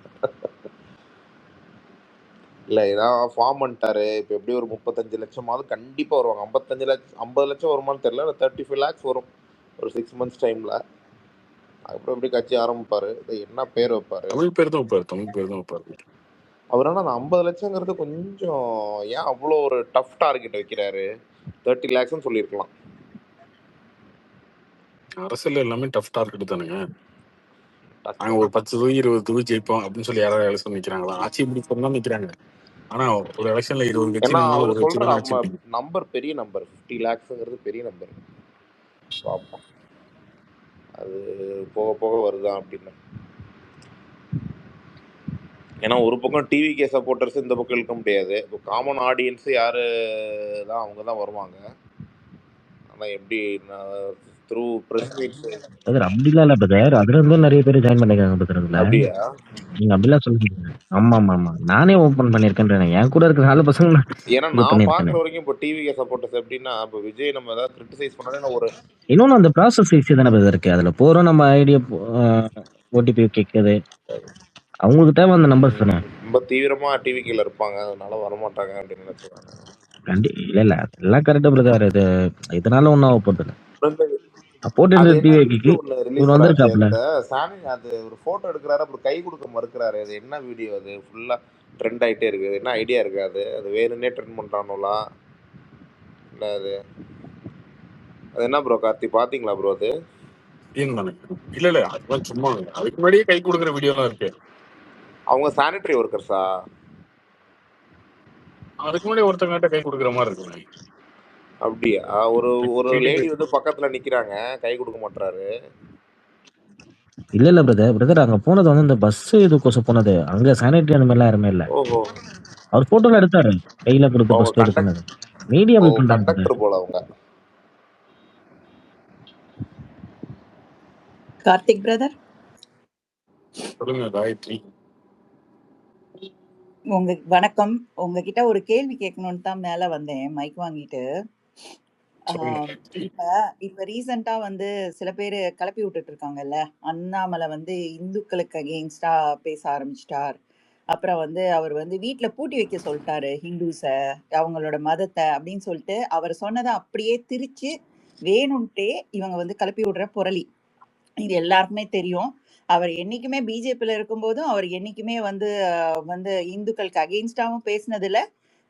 இல்லை ஏதாவது ஃபார்ம் பண்ணிட்டாரு. இப்போ எப்படி ஒரு 35 லட்சமாவது கண்டிப்பாக வருவாங்க. 50 லட்சம் வருமானு தெரியல, 35 lakhs வரும் ஒரு 6 months டைமில். அப்புறம் எப்படி கட்சி ஆரம்பிப்பாரு, என்ன பேர் வைப்பாரு? தமிழ் பேர் தான் வைப்பாரு. தமிழ் பேர் தான் வைப்பாரு. அவர் ஆனால் அந்த 50 லட்சங்கிறது கொஞ்சம் ஏன் அவ்வளோ ஒரு டஃப் டார்கெட் வைக்கிறாரு? 30 lakhsன்னு சொல்லியிருக்கலாம். அரசியல் எல்லாமே டஃப் டார்கெட் தானுங்க. நாங்க ஒரு 10 தொகுதி 20 தொகுதி ஜெயிப்போம் அப்படின்னு சொல்லி யாராவது எலெக்ஷன் நிக்கிறாங்களா? ஆட்சி இப்படி பண்ணா நிக்கிறாங்க. ஆனா ஒரு எலெக்ஷன்ல 20 கட்சி ஏன்னா இருந்தாலும் அவர் ஒரு கட்சி சொல்ற தான் ஆட்சி. நம்பர் பெரிய நம்பர், 50 lakhsங்கிறது பெரிய நம்பர். பார்ப்போம் அது போக போக வருதா அப்படின்னு. ஏன்னா ஒரு பக்கம் டிவிகே சப்போர்ட்டர்ஸ் இந்த பக்கம் இழுக்க முடியாது. இப்போ காமன் ஆடியன்ஸ் யாரு தான், அவங்க தான் வருவாங்க. ஆனால் எப்படி த்ரூ ப்ரெஸ் மீட்ஸ் அப்படிலாம் இல்லை பிரதர், அதுல இருந்தும் நிறைய பேர் ஜாயின் பண்ணிருக்காங்க பிரதர். அதுல அப்படியா? நீங்க அப்படிலாம் சொல்லுங்க. ஆமா ஆமா ஆமா, நானே ஓபன் பண்ணிருக்கேன். என் கூட இருக்கிற 4 பசங்க ஏன்னா நான் பாக்குற வரைக்கும் இப்போ டிவிகே சப்போர்ட்டர்ஸ் எப்படின்னா, இப்போ விஜய் நம்ம ஏதாவது கிரிட்டிசைஸ் பண்ணாலே ஒரு இன்னொன்னு அந்த ப்ராசஸ் ஈஸி தானே பிரதர் இருக்கு. அதுல போறோம் நம்ம ஐடியா ஓடிபி கேட்குது, அவங்களுக்கு தேவை அந்த நம்பர்ஸ் தானே. ரொம்ப தீவிரமா டிவிகேல இருப்பாங்க, அதனால வரமாட்டாங்க அப்படின்னு நினைச்சுவாங்க. இல்ல இல்ல எல்லாம் கரெக்டா பிரதர். இது இதனால ஒன்னும் ஆக போறது இல்லை. போட்டு இவர் வந்திருக்காப்ல, அது ஒரு போட்டோ எடுக்கிறாரு, அப்புறம் கை கொடுக்க மறுக்கிறாரு. அது என்ன வீடியோ? அது ஃபுல்லா ட்ரெண்ட் ஆயிட்டே இருக்கு. என்ன ஐடியா இருக்காது? அது வேணும்னே ட்ரெண்ட் பண்றானுங்களா இல்ல? அது என்ன ப்ரோ கார்த்தி, பாத்தீங்களா ப்ரோ? அது இல்ல இல்ல அதுதான் சும்மா. அதுக்கு முன்னாடியே கை கொடுக்குற வீடியோலாம் இருக்கு. அவங்க சானிட்டரி ஒர்க்கர்ஸா? அதுக்கு முன்னாடி ஒருத்தங்கிட்ட கை கொடுக்குற மாதிரி இருக்கு. அப்படியா? ஒரு லேடி வந்து பக்கத்துல நிக்கிறாங்க, கை கொடுக்க மாட்டாரு. இல்ல இல்ல பிரதர் அங்க போனது வந்து இந்த பஸ் இதுக்கோசம் போனது. அங்க சானிட்டரி அந்த மாதிரிலாம் யாருமே இல்ல. ஓஹோ, அவர் போட்டோல எடுத்தாரு, கையில கொடுத்து பஸ் இது பண்ணது. மீடியா பண்றாங்க. கண்டக்டர் போல அவங்க. கார்த்திக் பிரதர், சொல்லுங்க காயத்ரி. வணக்கம். உங்ககிட்ட ஒரு கேள்வி கேட்கணும்னு தான் மேல வந்தேன், மைக் வாங்கிட்டு. இப்ப ரீசெண்டா வந்து சில பேரு கிளப்பி விட்டுட்டு இருக்காங்கல்ல, அண்ணாமலை வந்து இந்துக்களுக்கு அகெயின்ஸ்டா பேச ஆரம்பிச்சிட்டார். அப்புறம் வந்து அவர் வந்து வீட்டுல பூட்டி வைக்க சொல்லிட்டாரு ஹிந்துஸ, அவங்களோட மதத்தை அப்படின்னு சொல்லிட்டு அவர் சொன்னதை அப்படியே திரிச்சு வேணும்ட்டே இவங்க வந்து கிளப்பி விடுற புரளி. இது எல்லாருக்குமே தெரியும். அவர் என்னைக்குமே பிஜேபியில இருக்கும்போதும் அவர் என்னைக்குமே வந்து இந்துக்களுக்கு அகெயின்ஸ்டாவும் பேசினதில்ல,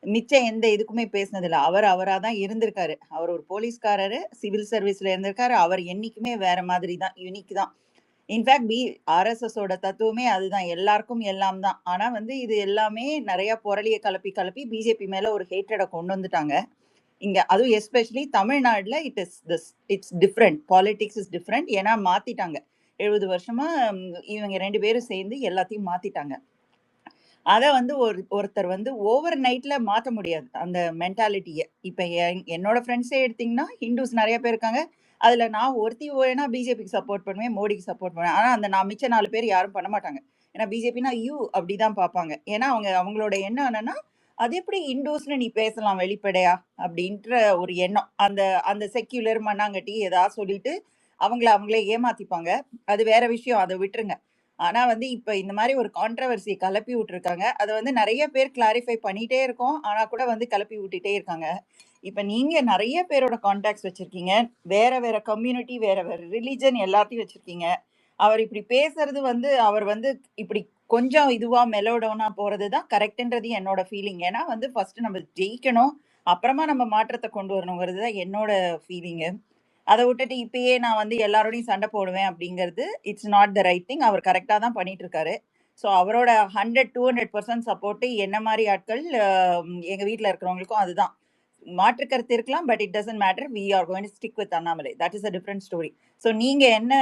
மிச்சம் எந்த இதுக்குமே பேசினதில்ல. அவர் அவரா தான் இருந்திருக்காரு. அவர் ஒரு போலீஸ்காரரு, சிவில் சர்வீஸ்ல இருந்திருக்காரு. அவர் என்னைக்குமே வேற மாதிரி தான், யூனிக் தான். இன்ஃபேக்ட் ஆர்எஸ்எஸோட தத்துவமே அதுதான், எல்லாருக்கும் எல்லாம் தான். ஆனா வந்து இது எல்லாமே நிறைய புரளிய கலப்பி கலப்பி பிஜேபி மேல ஒரு ஹேட்ரட கொண்டு வந்துட்டாங்க. இங்க அதுவும் எஸ்பெஷலி தமிழ்நாடுல it's different. Politics is different. ஏன்னா மாத்திட்டாங்க. 70 வருஷமா இவங்க 2 பேரும் சேர்ந்து எல்லாத்தையும் மாத்திட்டாங்க. அத வந்து ஒருத்தர் வந்து ஓவர் நைட்ல மாத்த முடியாது அந்த மென்டாலிட்டிய. இப்ப என்னோட ஃப்ரெண்ட்ஸே எடுத்தீங்கன்னா, ஹிந்துஸ் நெறைய பேர் இருக்காங்க. அதுல நான் ஒருத்தி வேணா பிஜேபிக்கு சப்போர்ட் பண்ணுவேன், மோடிக்கு சப்போர்ட் பண்ணுவேன். ஆனா அந்த நான் மிச்ச 4 பேர் யாரும் பண்ண மாட்டாங்க. ஏன்னா பிஜேபின்னா அப்படிதான் பார்ப்பாங்க. ஏன்னா அவங்களோட எண்ணம் என்னன்னா, அது எப்படி ஹிந்துஸ்ன்னு நீ பேசலாம் வெளிப்படையா? அப்படின்ற ஒரு எண்ணம். அந்த அந்த செக்யூலர் மண்ணாங்கட்டி ஏதாவது சொல்லிட்டு அவங்களே ஏமாத்திப்பாங்க. அது வேற விஷயம். அத விட்டுருங்க. ஆனா வந்து இப்ப இந்த மாதிரி ஒரு கான்ட்ரவர்சியை கிளப்பி விட்டுருக்காங்க. அதை வந்து நிறைய பேர் கிளாரிஃபை பண்ணிட்டே இருக்கோம். ஆனா கூட வந்து கிளப்பி விட்டுட்டே இருக்காங்க. இப்ப நீங்க நிறைய பேரோட கான்டாக்ட்ஸ் வச்சிருக்கீங்க. வேற வேற கம்யூனிட்டி, வேற வேற ரிலிஜன் எல்லாத்தையும் வச்சிருக்கீங்க. அவர் இப்படி பேசுறது வந்து அவர் வந்து இப்படி கொஞ்சம் இதுவா மெலோடவுனா போறதுதான் கரெக்ட்ன்றது என்னோட ஃபீலிங். ஏன்னா வந்து ஃபர்ஸ்ட் நம்ம ஜெயிக்கணும், அப்புறமா நம்ம மாற்றத்தை கொண்டு வரணுங்கிறது தான் என்னோட ஃபீலிங்கு. அதை விட்டுட்டு இப்பயே நான் வந்து எல்லாரோடையும் சண்டை போடுவேன் அப்படிங்கிறது it's not the right thing. அவர் கரெக்டாக தான் பண்ணிட்டு இருக்காரு. ஸோ அவரோட 100-200% சப்போர்ட்டு என்ன மாதிரி ஆட்கள் எங்க வீட்டில் இருக்கிறவங்களுக்கும் அதுதான். மாற்று கருத்து இருக்கலாம், but it doesn't matter. We are going to stick with Annamalai. That is a different story. So நீங்க என்ன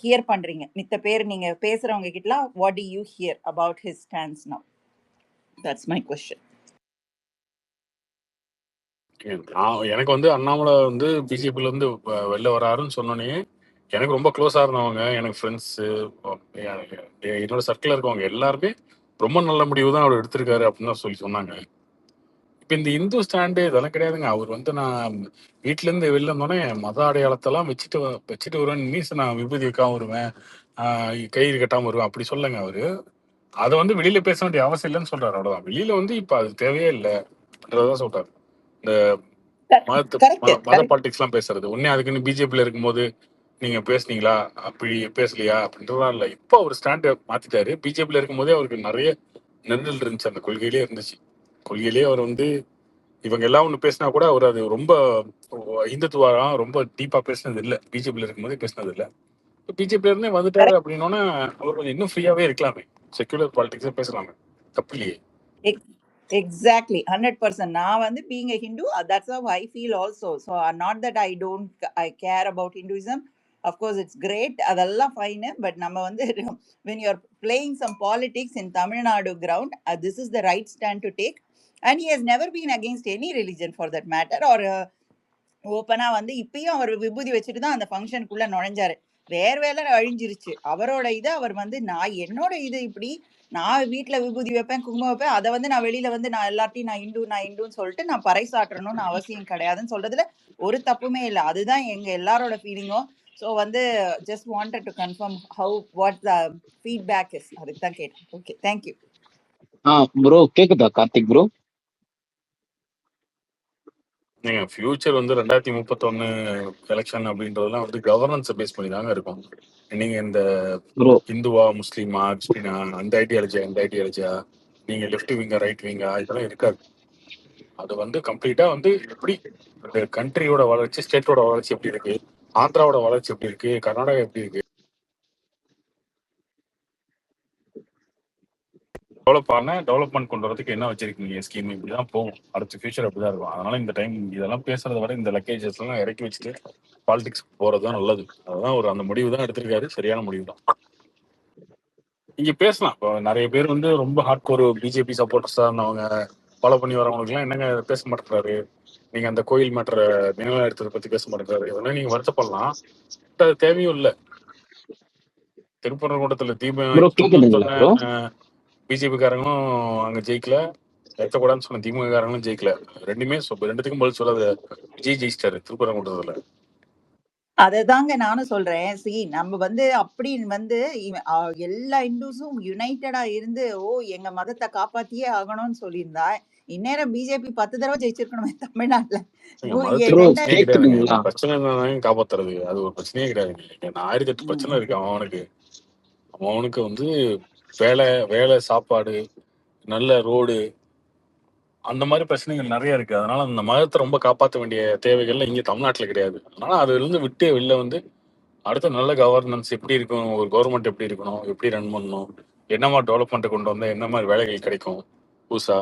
ஹியர் பண்றீங்க? மித்த பேர் நீங்க பேசுறவங்க கிட்டலாம் what do you hear about his stands now? That's my question. எனக்கு வந்து அண்ணாமலை வந்து பிஜேபியில இருந்து வெளில வராருன்னு சொன்னோன்னே எனக்கு ரொம்ப க்ளோஸா இருந்தவங்க, எனக்கு ஃப்ரெண்ட்ஸு, என்னோட சர்க்கிளில் இருக்கவங்க எல்லாருமே ரொம்ப நல்ல முடிவு தான் அவர் எடுத்திருக்காரு அப்படின்னு தான் சொல்லி சொன்னாங்க. இப்போ இந்த இந்து ஸ்டாண்டு இதெல்லாம் கிடையாதுங்க. அவர் வந்து நான் வீட்டிலேருந்து வெளில இருந்தோன்னே மத அடையாளத்தெல்லாம் வச்சுட்டு வருவேன். மீன்ஸ் நான் விபூதி வைக்காம வருவேன், கயிறு கட்டாமல் வருவேன், அப்படி சொல்லுங்க அவரு. அதை வந்து வெளியில பேச வேண்டிய அவசியம் இல்லைன்னு சொல்றாரு, அவ்வளோதான். வெளியில வந்து இப்போ அது தேவையே இல்லைன்றதான் சொல்றாரு. இந்த மத பாலிடிக்ஸ்லாம் பேசுறது உடனே அதுக்குன்னு பிஜேபியில் இருக்கும்போது நீங்க பேசுனீங்களா, அப்படி பேசலையா அப்படின்றதெல்லாம் இல்லை. இப்போ அவர் ஸ்டாண்டை மாத்திட்டாரு. பிஜேபியில் இருக்கும்போதே அவருக்கு நிறைய நெருடல் இருந்துச்சு, அந்த கொள்கையிலே இருந்துச்சு. கொள்கையிலேயே அவர் வந்து இவங்க எல்லாம் ஒன்று பேசினா கூட அவர் அது ரொம்ப இந்துத்துவா ரொம்ப டீப்பா பேசினது இல்லை. பிஜேபியில் இருக்கும்போதே பேசினது இல்லை. இப்போ பிஜேபியில இருந்தே வந்துட்டாரு அப்படின்னோன்னா அவர் கொஞ்சம் இன்னும் ஃப்ரீயாவே இருக்கலாமே, செக்யூலர் பாலிடிக்ஸே பேசலாமே, தப்பு இல்லையே. Exactly, 100%. நான் வந்து being a Hindu, that's how I feel also. So not that I care about Hinduism. Of course it's great, அதெல்லாம் fine, but நம்ம வந்து when you're playing some politics in Tamil Nadu ground, this is the right stand to take. And he has never been against any religion for that matter, or ஓப்பனா வந்து இப்பயும் அவர் விபூதி வச்சுட்டு தான் அந்த ஃபங்க்ஷனுக்குள்ள நுழைஞ்சாரு. வேலை அழிஞ்சிருச்சு அவரோட இது. அவர் வந்து நான் என்னோட இது இப்படி நான் வீட்டுல விபூதி வைப்பேன், குங்குமம் வைப்பேன், அதை வந்து நான் வெளியில வந்து நான் எல்லாத்தையும் நான் இந்துன்னு சொல்லிட்டு நான் பறைசாற்றணும்னு அவசியம் கிடையாதுன்னு சொல்றதுல ஒரு தப்புமே இல்லை. அதுதான் எங்க எல்லாரோட ஃபீலிங்கும். ஸோ வந்து just wanted to confirm how what the feedback is, அதுக்கு தான் கேட்டேன். Okay, thank you. ப்ரோ கேக்குதா கார்த்திக் ப்ரோ? நீங்க ஃபியூச்சர் வந்து 2031 எலெக்ஷன் அப்படின்றதெல்லாம் வந்து கவர்னன்ஸை பேஸ் பண்ணி தாங்க இருக்கும். நீங்க இந்த இந்துவா, முஸ்லீமா, கிறிஸ்டினா, அந்த ஐடியாலஜியா, நீங்க லெஃப்ட் விங்கா, ரைட் விங்கா, இதெல்லாம் இருக்காது. அது வந்து கம்ப்ளீட்டா வந்து எப்படி கண்ட்ரியோட வளர்ச்சி, ஸ்டேட்டோட வளர்ச்சி எப்படி இருக்கு, ஆந்திராவோட வளர்ச்சி எப்படி இருக்கு, கர்நாடகா எப்படி இருக்கு, டெவலப்மெண்ட் கொண்டு வரதுக்கு என்ன வச்சிருக்கீங்க ஸ்கீம், இப்படிதான் போகும். அடுத்த ஃபியூச்சர் அப்படிதான் இருக்கும். அதனால இந்த டைம் இதெல்லாம் பேசுறத விட இந்த லக்கேஜஸ் எல்லாம் இறக்கி வச்சுட்டு பாலிடிக்ஸ் போறதுதான் நல்லது. அதுதான் அந்த முடிவு தான் எடுத்திருக்காரு, சரியான முடிவு தான். இங்க பேசலாம். இப்போ நிறைய பேர் வந்து ரொம்ப ஹார்ட் கோர் பிஜேபி சப்போர்ட்டர்ஸா இருந்தவங்க, ஃபாலோ பண்ணி வரவங்களுக்கு எல்லாம் என்னங்க பேச மாட்டேறாரு, நீங்க அந்த கோயில் மாற்ற நினைவாயத்தை பத்தி பேச மாட்டேறாரு, இதெல்லாம் நீங்க வருத்தப்படலாம். அது தேவையும் இல்லை. திருப்பரங்குன்றத்துல தீபம் பிஜேபி காரங்களும் அங்க ஜெயிக்கல, ஏற்றக்கூடாதுன்னு சொன்ன திமுக காரங்களும் ஜெயிக்கல. ரெண்டுத்துக்கும் பதில் சொல்லாத விஜய் ஜெயிச்சிட்டாரு திருப்பரங்குன்றத்துல. அததாங்க நானும் சொல்றேன். நம்ம வந்து அப்படி வந்து எல்லா இந்துஸும் யுனைட்டடா இருந்து, எங்க மதத்த காப்பாத்தியே ஆகணும்னு சொல்லியிருந்தா, இந்நேரம் பிஜேபி 10 தடவ ஜெயிச்சிருக்கணுமே தமிழ்நாட்டுல. எங்க ஓ மதத்துல ப்ரோ பிரச்சனையே கிடையாதுங்க. கேக்குதுங்களா? பிரச்சனை இருந்தாதாங்க காப்பாத்துறது. அது ஒரு பிரச்சனையே கிடையாதுங்க. இங்க 1008 பிரச்சனை இருக்கு அவனுக்கு. அவனுக்கு வந்து வேலை, சாப்பாடு, நல்ல ரோடு அந்த மாதிரி பிரச்சனைகள் நிறைய இருக்கு. அதனால அந்த மதத்தை ரொம்ப காப்பாற்ற வேண்டிய தேவைகள்ல இங்க தமிழ்நாட்டுல கிடையாது. அதனால அதுல இருந்து விட்டு வெளில வந்து அடுத்த நல்ல கவர்னன்ஸ் எப்படி இருக்கும், ஒரு கவர்மெண்ட் எப்படி இருக்கணும், எப்படி ரன் பண்ணணும், என்ன மாதிரி டெவலப்மெண்ட் கொண்டு வந்தா என்ன மாதிரி வேலைகள் கிடைக்கும் புதுசா.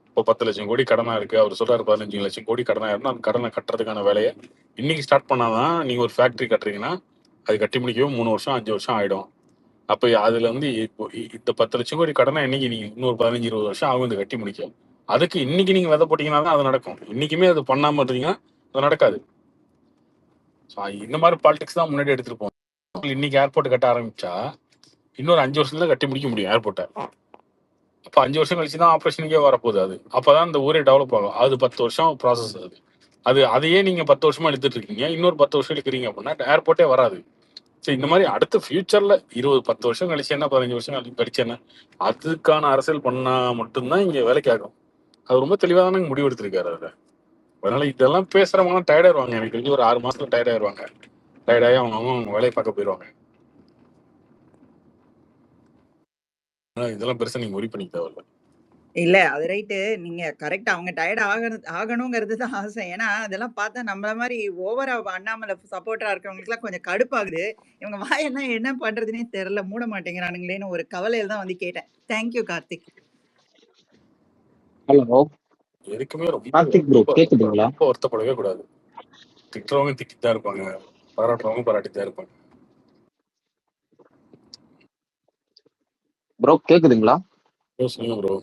இப்போ 10 லட்சம் கோடி கடனா இருக்கு, அவர் சொல்றாரு 15 லட்சம் கோடி கடனா இருந்தா அந்த கடனை கட்டுறதுக்கான வேலையை இன்னைக்கு ஸ்டார்ட் பண்ணாதான். நீங்க ஒரு ஃபேக்டரி கட்டுறீங்கன்னா அது கட்டி முடிக்கவே 3 வருஷம் 5 வருஷம் ஆயிடும். அப்போ அதுல வந்து இப்போ இந்த 10 லட்சம் கோடி கடனை இன்னைக்கு நீங்க இன்னொரு 15-20 வருஷம் ஆகும் இது கட்டி முடிக்க. அதுக்கு இன்னைக்கு நீங்க விதை போட்டீங்கன்னா தான் அது நடக்கும். இன்னைக்குமே அது பண்ணாம இருந்தீங்கன்னா அது நடக்காது. இந்த மாதிரி பாலிடிக்ஸ் தான் முன்னாடி எடுத்துட்டு போவோம். இன்னைக்கு ஏர்போர்ட் கட்ட ஆரம்பிச்சா இன்னொரு 5 வருஷத்துல கட்டி முடிக்க முடியும் ஏர்போர்ட்டை. அப்ப 5 வருஷம் கழிச்சு தான் ஆப்ரேஷனுக்கே வரப்போகுது. அது அப்பதான் இந்த ஊரே டெவலப் ஆகும். அது 10 வருஷம் ப்ராசஸ். அதையே நீங்க 10 வருஷமா எடுத்துட்டு இருக்கீங்க. இன்னொரு 10 வருஷம் எடுக்கிறீங்க அப்படின்னா ஏர்போர்ட்டே வராது. சரி, இந்த மாதிரி அடுத்த ஃபியூச்சர்ல 10 வருஷம் கழிச்சு என்ன, 15 வருஷம் கழிச்சு என்ன, அதுக்கான அரசியல் பண்ணா மட்டும்தான் இங்க வேலைக்கு ஆகும். அது ரொம்ப தெளிவா தானே முடிவு எடுத்திருக்காரு அதுல. அதனால இதெல்லாம் பேசுறவங்க டயர்ட் ஆயிருவாங்க. எனக்கு தெரிஞ்சு ஒரு 6 மாசத்துல டயர்ட் ஆயிருவாங்க. டயர்ட் ஆகி அவங்க வேலையை பார்க்க போயிருவாங்க. இதெல்லாம் பெருசா நீங்க முடிவு பண்ணிக்க தேவையில்ல. இல்ல அது ரைட்டு. நீங்க கரெக்ட். அவங்க டயர்ட் ஆகணுங்கிறது தான் ஆசை. ஏன்னா அதெல்லாம் பார்த்தா நம்மள மாதிரி ஓவரா அண்ணாமலை சப்போர்ட்டரா இருக்கிறவங்களுக்குலாம் கொஞ்சம் கடுப்பாகுது. இவங்க வாயெல்லாம் என்ன பண்றதுன்னே தெரியல, மூட மாட்டேங்கிறானுங்களேன்னு ஒரு கவலையில தான் வந்து கேட்டேன். தேங்க்யூ கார்த்திக். ஹலோ எதுக்குமே ரொம்ப கார்த்திக் ப்ரோ கேக்குதுங்களா? ரொம்ப வருத்தப்படவே கூடாது. திட்டுறவங்க திட்டிட்டு தான் இருப்பாங்க, பாராட்டுறவங்க பாராட்டிட்டு தான் இருப்பாங்க. ப்ரோ கேக்குதுங்களா? சொல்லுங்க ப்ரோ.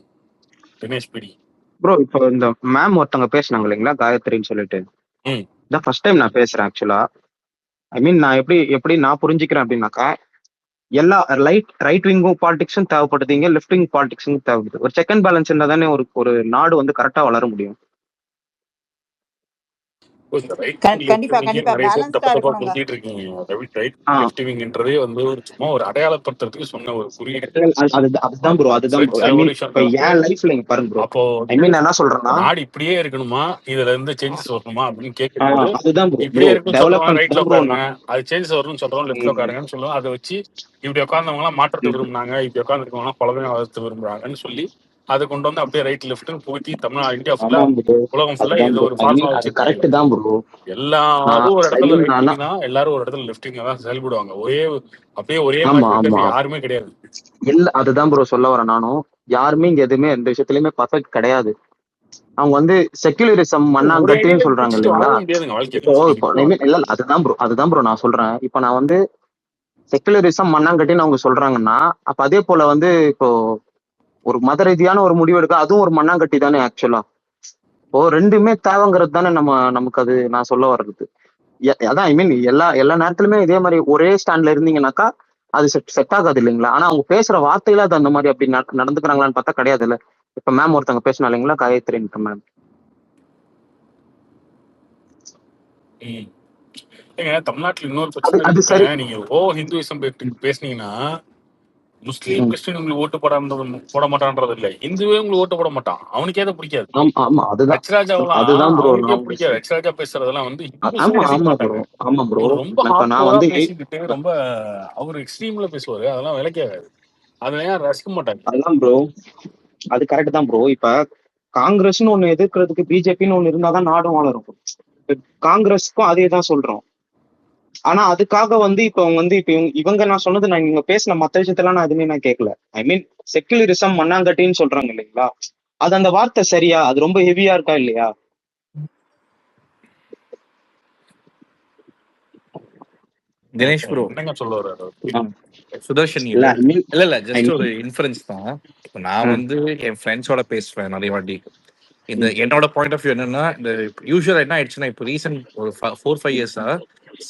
தினேஷ் பிடி ப்ரோ இப்போ இந்த மேம் ஒருத்தவங்க பேசினாங்க இல்லைங்களா, காயத்ரின்னு சொல்லிட்டு. இதான் ஃபர்ஸ்ட் டைம் நான் பேசுறேன் ஆக்சுவலா. ஐ மீன் நான் எப்படி நான் புரிஞ்சுக்கிறேன் அப்படின்னாக்கா, எல்லா ரைட் விங்கும் பாலிடிக்ஸும் தேவைப்படுதுங்க, லெஃப்ட் விங் பாலிடிக்ஸும் தேவைப்படுது. ஒரு செக் அண்ட் பேலன்ஸ் இருந்தா தானே ஒரு நாடு வந்து கரெக்டா வளர முடியும். கண்டிப்பா பேலன்ஸ்டா இருக்கணுங்க. சும்மா ஒரு அடையாளப்படுத்துறதுக்கு சொன்ன ஒரு குறியீடு. அதுதான் ப்ரோ. ஐ மீன் இப்ப என் லைஃப்ல இங்க பாருங்க ப்ரோ. அப்போ ஐ மீன் என்ன சொல்றேன்னா, நாடு இப்படியே இருக்கணுமா, இதுல இருந்து சேஞ்சஸ் வரணுமா அப்படின்னு கேட்கும்போது அதுதான் ப்ரோ. இப்படியே இருக்குன்னு சொல்றோம் ரைட்ல உட்காருங்க, அது சேஞ்சஸ் வரணும்னு சொல்றோம் லெஃப்ட்ல உட்காருங்கன்னு சொல்லுவோம். அதை வச்சு இப்படி உட்கார்ந்தவங்க எல்லாம் மாற்றத்தை விரும்புனாங்க, இப்படி உட்காந்துருக்கவங்க எல்லாம் பழமையை வளர்த்து விரும்புறாங்கன்னு சொல்லி அதை கொண்டு வந்து அப்படியே ரைட் லெஃப்ட்னு போட்டி இந்தியா ஃபுல்லா, உலகம் ஃபுல்லா இது ஒரு ஃபார்முலா வச்சு கரெக்ட் தான் ப்ரோ. எல்லாரும் ஒரு இடத்துல ரைட்டிங்னா எல்லாரும் ஒரு இடத்துல லெஃப்டிங்கா தான் செயல்படுவாங்க. ஒரே மாதிரி யாருமே கிடையாது. இல்ல அதுதான் ப்ரோ சொல்ல வரேன் நானும். யாருமே இங்க எதுவுமே எந்த விஷயத்துலயுமே பர்ஃபெக்ட் கிடையாது. அவங்க வந்து செக்யூலரிசம் மண்ணாங்கட்டின்னு சொல்றாங்க இல்லைங்களா. இல்ல அதுதான் ப்ரோ நான் சொல்றேன். இப்ப நான் வந்து செக்யூலரிசம் மண்ணாங்கட்டின்னு அவங்க சொல்றாங்கன்னா, அப்ப அதே போல வந்து இப்போ ஒரு மத ரீதியான ஒரு முடிவு எடுக்க அதுவும் ஒரு மண்ணாங்கட்டி தானே ஆக்சுவலா. இப்போ ரெண்டுமே தேவைங்கிறது தானே நமக்கு அது நான் சொல்ல வர்றது. அதான் ஐ மீன் எல்லா நேரத்துலயுமே இதே மாதிரி ஒரே ஸ்டாண்ட்ல இருந்தீங்கன்னாக்கா அது செட் ஆகாது இல்லைங்களா. ஆனா அவங்க பேசுற வார்த்தையில அது அந்த மாதிரி அப்படி நடந்துக்கிறாங்களான்னு பார்த்தா கிடையாது இல்ல. இப்ப மேம் ஒருத்தவங்க பேசினா இல்லைங்களா, காயத்ரின்ற மேம். தமிழ்நாட்டுல இன்னொரு பிரச்சனை, நீங்க ஹிந்துயிசம் பேசுனீங்கன்னா முஸ்லீம் கிறிஸ்டின் உங்களுக்கு ஓட்டு போட மாட்டான்றது இல்ல, இந்துவே உங்களுக்கு ஓட்டு போட மாட்டான். அவனுக்கே அதை பிடிக்காது. ஹெச்ராஜா பேசுறதெல்லாம் வந்து ரொம்ப பேசிக்கிட்டு ரொம்ப அவரு எக்ஸ்ட்ரீம்ல பேசுவாரு. அதெல்லாம் விலைக்காது, அதெல்லாம் ரசிக்க மாட்டாங்க. அதான் ப்ரோ, அது கரெக்ட் தான் ப்ரோ. இப்ப காங்கிரஸ்னு ஒண்ணு எதிர்க்கிறதுக்கு பிஜேபின்னு ஒண்ணு இருந்தாதான் நாடும் வளரும். காங்கிரஸ்க்கும் அதே தான் சொல்றோம். ஆனா அதுக்காக வந்து இப்ப இவங்க நான் சொன்னது நான் இவங்க பேசின மத்த விஷயத்தெல்லாம் நான் எதுவுமே நான் கேட்கல. ஐ மீன் செக்யூலரிசம் மண்ணாங்கட்டின்னு சொல்றாங்க இல்லைங்களா, அது அந்த வார்த்தை சரியா, அது ரொம்ப ஹெவியா இருக்கா இல்லையா? தினேஷ் ப்ரோ, என்னங்க சொல்லுவாரு சுதர்ஷன் இல்ல ஜஸ்ட் ஒரு இன்ஃபரன்ஸ் தான். இப்போ நான் வந்து என் ஃப்ரெண்ட்ஸோட பேசுவேன் நிறைய வாட்டி. என்னோட பாயிண்ட் ஆஃப் வியூ என்னன்னா, இந்த யூஸ்வலா என்ன ஆயிடுச்சுன்னா, இப்போ ரீசன்ட் ஒரு 4-5 இயர்ஸா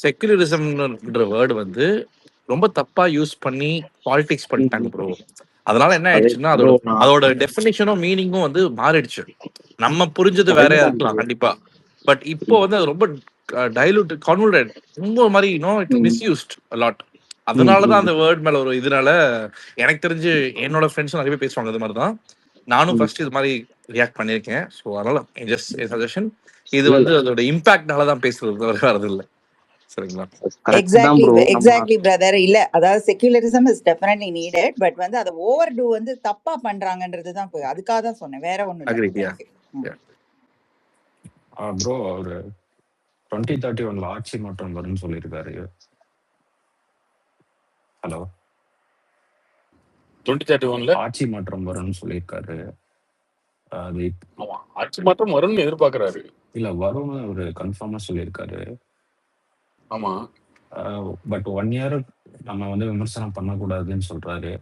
செக்யூலரிசம்ன்ற வேர்டு வந்து ரொம்ப தப்பா யூஸ் பண்ணி பாலிடிக்ஸ் பண்ணிட்டாங்க ப்ரோ. அதனால என்ன ஆயிடுச்சுன்னா, அதோட டெஃபினிஷனும் மீனிங்கும் வந்து மாறிடுச்சு. நம்ம புரிஞ்சது வேற இருக்கலாம் கண்டிப்பா, பட் இப்போ வந்து அது ரொம்ப டைலூட் கான்வல்டட் ரொம்ப மாதிரி இட் மிஸ்யூஸ்ட் லாட். அதனால தான் அந்த வேர்ட் மேல ஒரு இதனால எனக்கு தெரிஞ்சு என்னோட ஃப்ரெண்ட்ஸும் நிறைய பேர் பேசுவாங்க இது மாதிரி தான். நானும் ஃபர்ஸ்ட் இது மாதிரி ரியாக்ட் பண்ணியிருக்கேன். ஸோ அதனால ஜஸ்ட் சஜஷன், இது வந்து அதோட இம்பாக்ட்னால தான் பேசுறது வரது இல்லை. சரிங்களா? Exactly brother. இல்ல அதாவது secularism is definitely needed, but வந்து அதை ஓவர் டூ வந்து தப்பா பண்றாங்கன்றது தான் அதுக்காக தான் சொன்னேன், வேற ஒண்ணும் இல்லை. ப்ரோ ஒரு 2031 ஆட்சி மாற்றம் வரும்னு சொல்லியிருக்காரு. ஹலோ, 2031 ஆட்சி மாற்றம் வரும்னு சொல்லியிருக்காரு. அது ஆட்சி மாற்றம் வரும்னு எதிர்பார்க்கறாரு. இல்ல வரும்னு ஒரு கன்ஃபார்மா சொல்லியிருக்காரு. ஆமா, பட் 1 இயர் நம்ம வந்து விமர்சனம் பண்ணக்கூடாதுன்னு சொல்றாரு,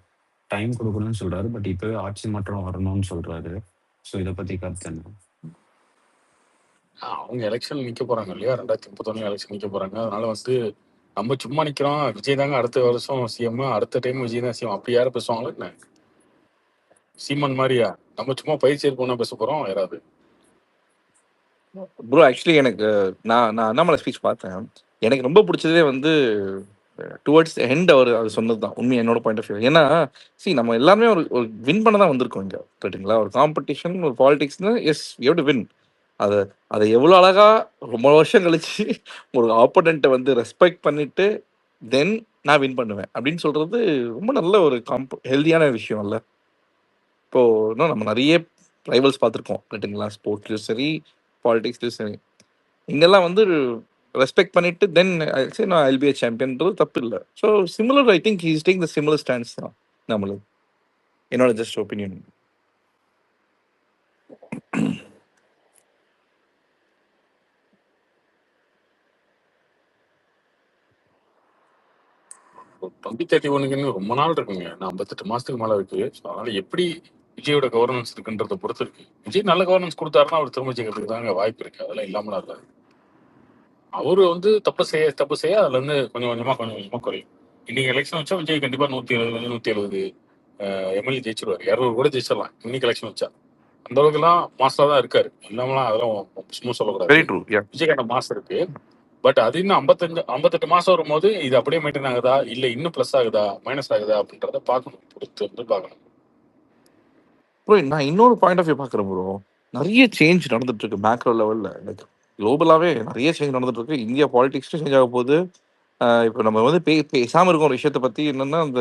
டைம் கொடுக்கணும்னு சொல்றாரு. பட் இப்பவே ஆட்சி மாற்றம் வரணும்னு சொல்றாரு. ஸோ இதை பத்தி கருத்து என்ன? அவங்க எலெக்ஷன் நிக்க போறாங்க இல்லையா, 2031 எலெக்ஷன் நிக்க போறாங்க. அதனால வந்து நம்ம சும்மா நிக்கிறோம், விஜய் தாங்க அடுத்த வருஷம் சிஎம், அடுத்த டைம் விஜய் தான் சிஎம், அப்படி யாரும் பேசுவாங்களா என்ன? சீமான் மாதிரியா நம்ம சும்மா பயிற்சி இருக்கோம்னா பேச போறோம் யாராவது? ப்ரோ ஆக்சுவலி எனக்கு நான் அண்ணாமலை ஸ்பீச் பார்த்தேன். எனக்கு ரொம்ப பிடிச்சதே வந்து டுவர்ட்ஸ் எண்ட் அவர் சொன்னது தான் உண்மை என்னோட பாயிண்ட் ஆஃப் வியூ. ஏன்னா நம்ம எல்லாருமே ஒரு வின் பண்ண தான் வந்திருக்கோம் இங்கே, கேட்டுங்களா? ஒரு காம்படிஷன், ஒரு பாலிடிக்ஸ்னு yes you have to win. அதை எவ்வளோ அழகா ரொம்ப வருஷம் கழிச்சு ஒரு ஆப்போனண்ட்டை வந்து ரெஸ்பெக்ட் பண்ணிட்டு தென் நான் வின் பண்ணுவேன் அப்படின்னு சொல்றது ரொம்ப நல்ல ஒரு ஹெல்தியான விஷயம் இல்லை? இப்போ இன்னும் நம்ம நிறைய ரைவல்ஸ் பார்த்துருக்கோம், கேட்டுங்களா? ஸ்போர்ட்ஸ்லையும் சரி, பாலிடிக்ஸ்லையும் சரி. இங்கெல்லாம் வந்து ரெஸ்பெக்ட் பண்ணிட்டு தென் சரி நான் ஐல் பி எ சாம்பியன்றது தப்பு இல்லை. So similar I think he's take the similar stands தான் நம்மளுக்கு, என்னோட ஜஸ்ட் ஒப்பீனியன். இப்போ 2031 ரொம்ப நாள் இருக்குங்க, நான் 58 மாசத்துக்கு மேல இருக்கு. So, அதனால எப்படி விஜயோட கவர்னன்ஸ் இருக்குன்றத பொறுத்து இருக்கு. விஜய் நல்ல கவர்னன்ஸ் கொடுத்தாருன்னா அவர் திரும்ப ஜெயிக்கிறதுக்கு தாங்க வாய்ப்பு இருக்கு, அதெல்லாம் இல்லாமலாம் இருக்காது. அவரு வந்து தப்பு செய்ய அதுல இருந்து கொஞ்சம் கொஞ்சமா குறையும். இன்னைக்கு எலெக்ஷன் வச்சா விஜய் கண்டிப்பா 170 170 எம்எல்ஏ ஜெயிச்சிருவாரு, 200 கூட ஜெயிச்சிடலாம் இன்னைக்கு எலெக்ஷன் வச்சா. அந்த அளவுக்கு எல்லாம் மாசா தான் இருக்காரு, இல்லாமலாம் அதெல்லாம் சும்மா சொல்லக்கூடாது. Very true. விஜய்க்கான மாசம் இருக்கு. பட் அது இன்னும் 58 மாசம் வரும்போது இது அப்படியே மெயின்டைன் ஆகுதா இல்ல இன்னும் பிளஸ் ஆகுதா மைனஸ் ஆகுதா அப்படின்றத பார்க்கணும், பொறுத்து வந்து பார்க்கணும். ப்ரோ நான் இன்னொரு பாயிண்ட் ஆஃப் வியூ பார்க்குறேன் ப்ரோ. நிறைய சேஞ்ச் நடந்துட்டு இருக்கு மேக்ரோ லெவலில், லைக் குளோபலாகவே நிறைய சேஞ்ச் நடந்துட்டு இருக்கு. இந்தியா பாலிடிக்ஸ்டும் சேஞ்ச் ஆக போகுது. இப்போ நம்ம வந்து பேசாமல் இருக்கோம் ஒரு விஷயத்தை பற்றி, என்னன்னா அந்த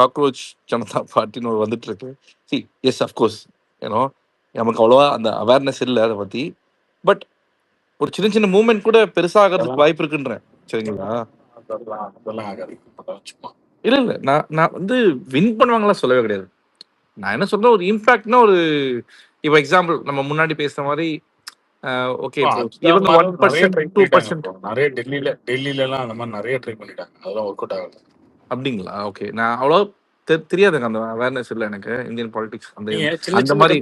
காக்ரோச் ஜனதா பார்ட்டின்னு ஒரு வந்துட்டு இருக்கு. சி எஸ் அஃப்கோர்ஸ் ஏன்னோ நமக்கு அவ்வளோவா அந்த அவேர்னஸ் இல்லை அதை பற்றி. பட் ஒரு சின்ன சின்ன மூவ்மெண்ட் கூட பெருசாகிறதுக்கு வாய்ப்பு இருக்குன்றேன். சரிங்களா? அதெல்லாம் ஆகாது, அதெல்லாம் சும்மா. இல்லை நான் வந்து வின் பண்ணுவாங்களாம் சொல்லவே கிடையாது. நான் என்ன சொல்றேன், ஒரு இம்பாக்ட்னா ஒரு இப்போ எக்ஸாம்பிள் நம்ம முன்னாடி பேசுற மாதிரி ஓகே இவங்க 1% 2% நிறைய டெல்லியில எல்லாம் அந்த மாதிரி நிறைய ட்ரை பண்ணிட்டாங்க, அதெல்லாம் ஒர்க் அவுட் ஆகல. அப்படிங்களா? ஓகே, நான் அவ்வளோ தெரியாதுங்க, அந்த அவேர்னஸ் இல்லை எனக்கு இந்தியன் பாலிடிக்ஸ். அந்த மாதிரி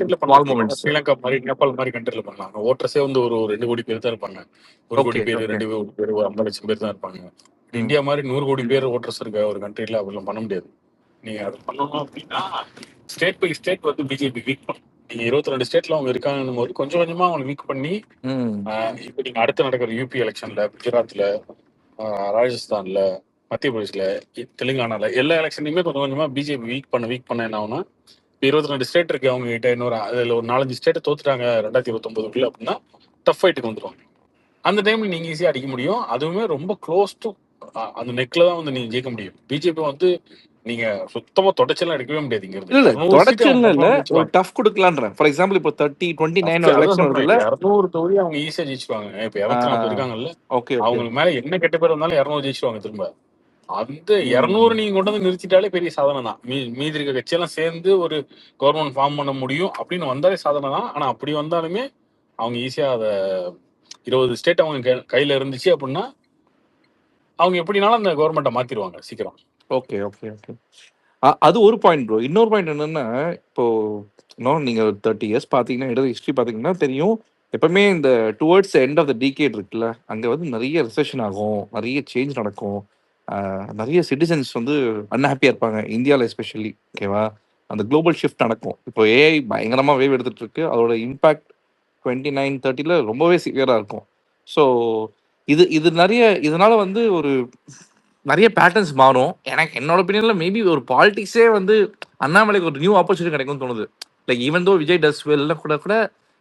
ஸ்ரீலங்கா மாதிரி நேபாள் மாதிரி கண்ட்ரில பண்ணலாம். ஓட்டர்ஸே வந்து ஒரு 2 கோடி பேர் தான் இருப்பாங்க, 1 கோடி பேர் 2 கோடி பேர் 50 லட்சம் பேர் தான் இருப்பாங்க. இந்தியா மாதிரி 100 கோடி பேர் ஓட்டர்ஸ் இருக்க ஒரு கண்ட்ரில அப்படிலாம் பண்ண முடியாது. நீங்க அது பண்ணணும் அப்படின்னா ஸ்டேட் பை ஸ்டேட் வந்து பிஜேபி வீக் பண்ணும். நீங்க 22 ஸ்டேட்ல அவங்க இருக்காங்கன்னும் போது கொஞ்சம் கொஞ்சமா அவங்க வீக் பண்ணி இப்போ நீங்க அடுத்து நடக்கிற யூபி எலெக்ஷன்ல, குஜராத்ல, ராஜஸ்தான்ல, மத்திய பிரதேஷ்ல, தெலுங்கானால எல்லா எலெக்ஷன்லையுமே கொஞ்சம் கொஞ்சமா பிஜேபி வீக் பண்ண என்ன ஆகும்னா, 22 ஸ்டேட் இருக்கு அவங்க கிட்ட, இன்னொரு அதுல ஒரு 4-5 ஸ்டேட் தோத்துட்டாங்க 2029 அப்படின்னா டஃப் ஃபைட்டுக்கு வந்துருவாங்க. அந்த டைம்ல நீங்க ஈஸியா அடிக்க முடியும். அதுவுமே ரொம்ப க்ளோஸ் டு அந்த நெக்ல தான் வந்து நீங்க ஜெயிக்க முடியும். பிஜேபி வந்து நீங்க சுத்தமா தொடச்செல்லாம் எடுக்கவே முடியாது. இங்க இருந்து ஒரு டஃப் கொடுக்கலாம்ன்றேன். ஃபார் எக்ஸாம்பிள் இப்போ 29 எலெக்ஷன் வருதுல, 200 தொகுதி அவங்க ஈஸியா ஜெயிச்சுவாங்க. இப்போ 240 இருக்காங்கல்ல, அவங்க மேல என்ன கெட்ட பேர் வந்தாலும் 200 ஜெயிச்சுவாங்க திரும்ப. அந்த 200 நீங்க கொண்டு வந்து நிறுத்திட்டாலே பெரிய சாதனை தான். மீதி இருக்க கட்சியெல்லாம் சேர்ந்து ஒரு கவர்மெண்ட் ஃபார்ம் பண்ண முடியும் அப்படின்னு வந்தாலே சாதனை தான். ஆனா அப்படி வந்தாலுமே அவங்க ஈஸியா அதை 20 ஸ்டேட் அவங்க கையில இருந்துச்சு அப்படின்னா அவங்க எப்படினாலும் அந்த கவர்மெண்ட்டை மாத்திருவாங்க சீக்கிரம். ஓகே ஓகே ஓகே, அது ஒரு பாயிண்ட் ப்ரோ. இன்னொரு பாயிண்ட் என்னன்னா, இப்போ நீங்க 30 இயர்ஸ் பாத்தீங்கன்னா, இடது ஹிஸ்டரி பாத்தீங்கன்னா தெரியும், எப்பவுமே இந்த towards end of the decade இருக்குல்ல, அங்க வந்து நிறைய ரிசெஷன் ஆகும், நிறைய சேஞ்ச் நடக்கும், நிறைய சிட்டிசன்ஸ் வந்து அன்ஹாப்பியா இருப்பாங்க இந்தியாவில் எஸ்பெஷலி. ஓகேவா? அந்த குளோபல் ஷிஃப்ட் நடக்கும். இப்போ ஏஐ பயங்கரமா வேவ் எடுத்துட்டு இருக்கு, அதோட இம்பாக்ட் 29-30 ரொம்பவே சிவியராக இருக்கும். ஸோ இது நிறைய இதனால வந்து ஒரு நிறைய பேட்டர்ன்ஸ் மாறும். என்னோட ஒப்பீனியன்ல மேபி ஒரு பாலிடிக்ஸே வந்து அண்ணாமலைக்கு ஒரு நியூ ஆப்பர்ச்சுனிட்டி கிடைக்கும்னு தோணுது. லைக் ஈவன் தோ விஜய் டஸ் வெல்ல கூட கூட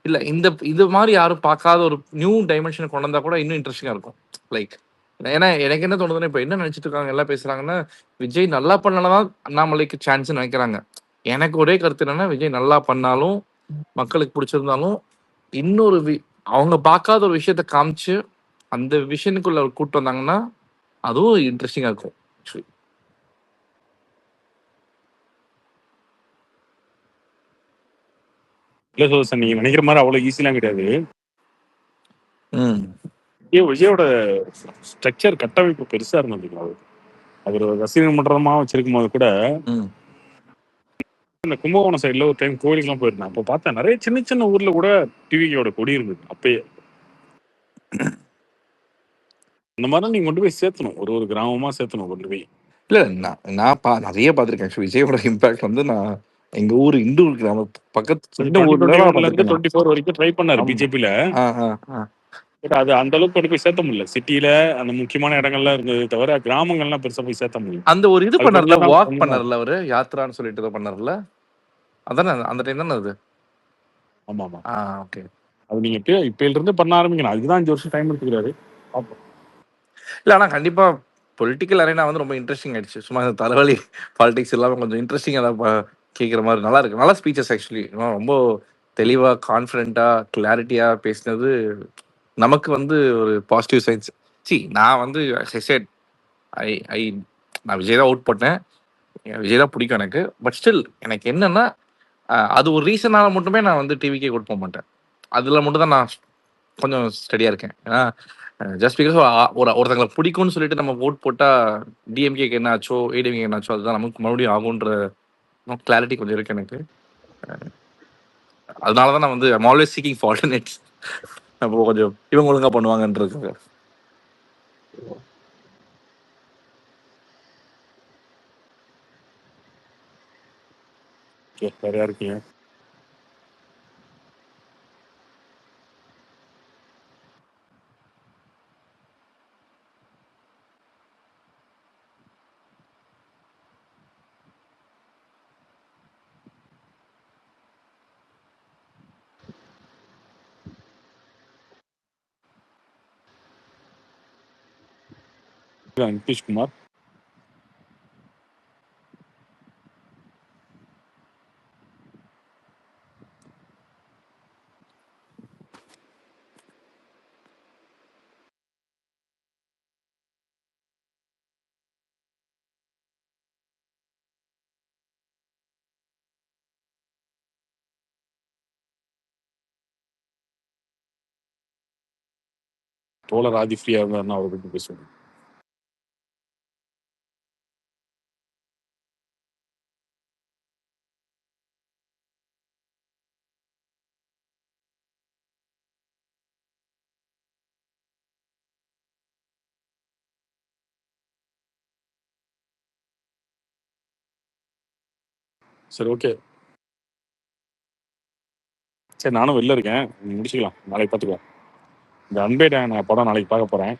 இல்லை இது மாதிரி யாரும் பார்க்காத ஒரு நியூ டைமென்ஷனை கொண்டு வந்தா கூட இன்னும் இன்ட்ரெஸ்டிங்காக இருக்கும். லைக் ஏன்னா எனக்கு என்ன தோணுதுன்னா, இப்போ என்ன நினைச்சிட்டு இருக்காங்க எல்லாம் பேசுறாங்கன்னா, விஜய் நல்லா பண்ணலாம் அண்ணாமலைக்கு சான்ஸ் நினைக்கிறாங்க. எனக்கு ஒரே கருத்து என்னன்னா, விஜய் நல்லா பண்ணாலும் மக்களுக்கு பிடிச்சிருந்தாலும் இன்னொரு அவங்க பார்க்காத ஒரு விஷயத்த காமிச்சு அந்த விஷயத்துக்குள்ள கூட்டு வந்தாங்கன்னா அதுவும் இன்ட்ரெஸ்டிங்கா இருக்கும். actually. இல்ல சார், நீங்க நினைக்கிற மாதிரி அவ்வளவு ஈஸிலாம் கிடையாது. ம் விஜயோட ஸ்ட்ரக்சர் கட்டமைப்பு பெருசா இருந்ததுங்களா? அவர் ரசிகர் மன்றமா வச்சிருக்கும் போது கூட ம் இந்த கும்பகோணம் சைடுல ஒரு டைம் கோயிலுக்குலாம் போயிருந்தேன். அப்போ பார்த்தேன் நிறைய சின்ன சின்ன ஊர்ல கூட டிவியோட கொடி இருந்தது அப்பயே. இந்த மாதிரி நீங்க கொண்டு போய் சேர்த்தணும், ஒரு கிராமமா சேர்த்தணும் கொண்டு போய். இல்ல நான் நிறைய பார்த்துருக்கேன். ஆக்சுவலி விஜயோட இம்பாக்ட் வந்து நான் எங்க ஊர் இண்டூர் கிராமம் பக்கத்து சின்ன ஊர்ல 2021 இருந்து 24 வரைக்கும் ட்ரை பண்ணாரு பிஜேபியில. ஆ அது அந்த அளவுக்கு கொண்டு போய் சேர்த்த முடியல. சிட்டில அந்த முக்கியமான இடங்கள்லாம் இருந்தது தவிர கிராமங்கள்லாம் பெருசா போய் சேர்த்த முடியல. அந்த ஒரு இது அது பண்ணார்ல, கொஞ்ச நாள் வாக் கொஞ்ச நாள் பண்ணார்ல அவரு, யாத்ரான்னு சொல்லிட்டு ஏதோ பண்ணார்ல, அதானே அந்த டைம் தானே அது? ஆமா ஆமா. ஓகே. அது நீங்க இப்பயில இருந்து பண்ண ஆரம்பிக்கணும். அதுக்குதான் 5 வருஷம் டைம் எடுத்துக்கிறாரு. பார்ப்போம். இல்லை ஆனால் கண்டிப்பாக பொலிட்டிக்கல் அரேனா வந்து ரொம்ப இன்ட்ரெஸ்டிங் ஆயிடுச்சு. சும்மா இந்த தலைவலி பாலிடிக்ஸ் இல்லாமல் கொஞ்சம் இன்ட்ரெஸ்டிங்காக தான் கேட்குற மாதிரி நல்லா இருக்கு. நல்ல ஸ்பீச்சஸ் ஆக்சுவலி. ரொம்ப தெளிவாக கான்ஃபிடென்ட்டாக கிளாரிட்டியாக பேசினது நமக்கு வந்து ஒரு பாசிட்டிவ் சைன்ஸ். நான் வந்து ஐ ஐ நான் விஜய் தான் அவுட் போட்டேன். விஜய் தான் பிடிக்கும் எனக்கு. பட் ஸ்டில் எனக்கு என்னன்னா அது ஒரு ரீசனால மட்டுமே நான் வந்து டிவிக்கே கொண்டு போக மாட்டேன். அதில் மட்டும் தான் நான் கொஞ்சம் ஸ்டடியாக இருக்கேன். ஏன்னா ஜஸ்ட் பிகாஸ் ஒருத்தங்களை பிடிக்கும்னு சொல்லிட்டு நம்ம ஓட் போட்டால் டிஎம்கேக்கு என்ன ஆச்சோ ஏடிஎம்கே என்ன ஆச்சோ அதுதான் நமக்கு மறுபடியும் ஆகுன்ற கிளாரிட்டி கொஞ்சம் இருக்கு எனக்கு. அதனால தான் நான் வந்து I'm always seeking for alternates. அப்போ கொஞ்சம் இவங்க ஒழுங்கா பண்ணுவாங்கன்றது. வேற யார் இருக்கீங்க? நிதிஷ்குமார். தோழர் ஆதி ஃப்ரீயா இருந்தாருன்னா அவரை பற்றி பேசுவோம். சரி, ஓகே. சரி, நானும் வெளில இருக்கேன். முடிச்சுக்கலாம். நாளைக்கு பார்த்துக்கலாம். இந்த அன்பே நான் படம் நாளைக்கு பார்க்க போறேன்.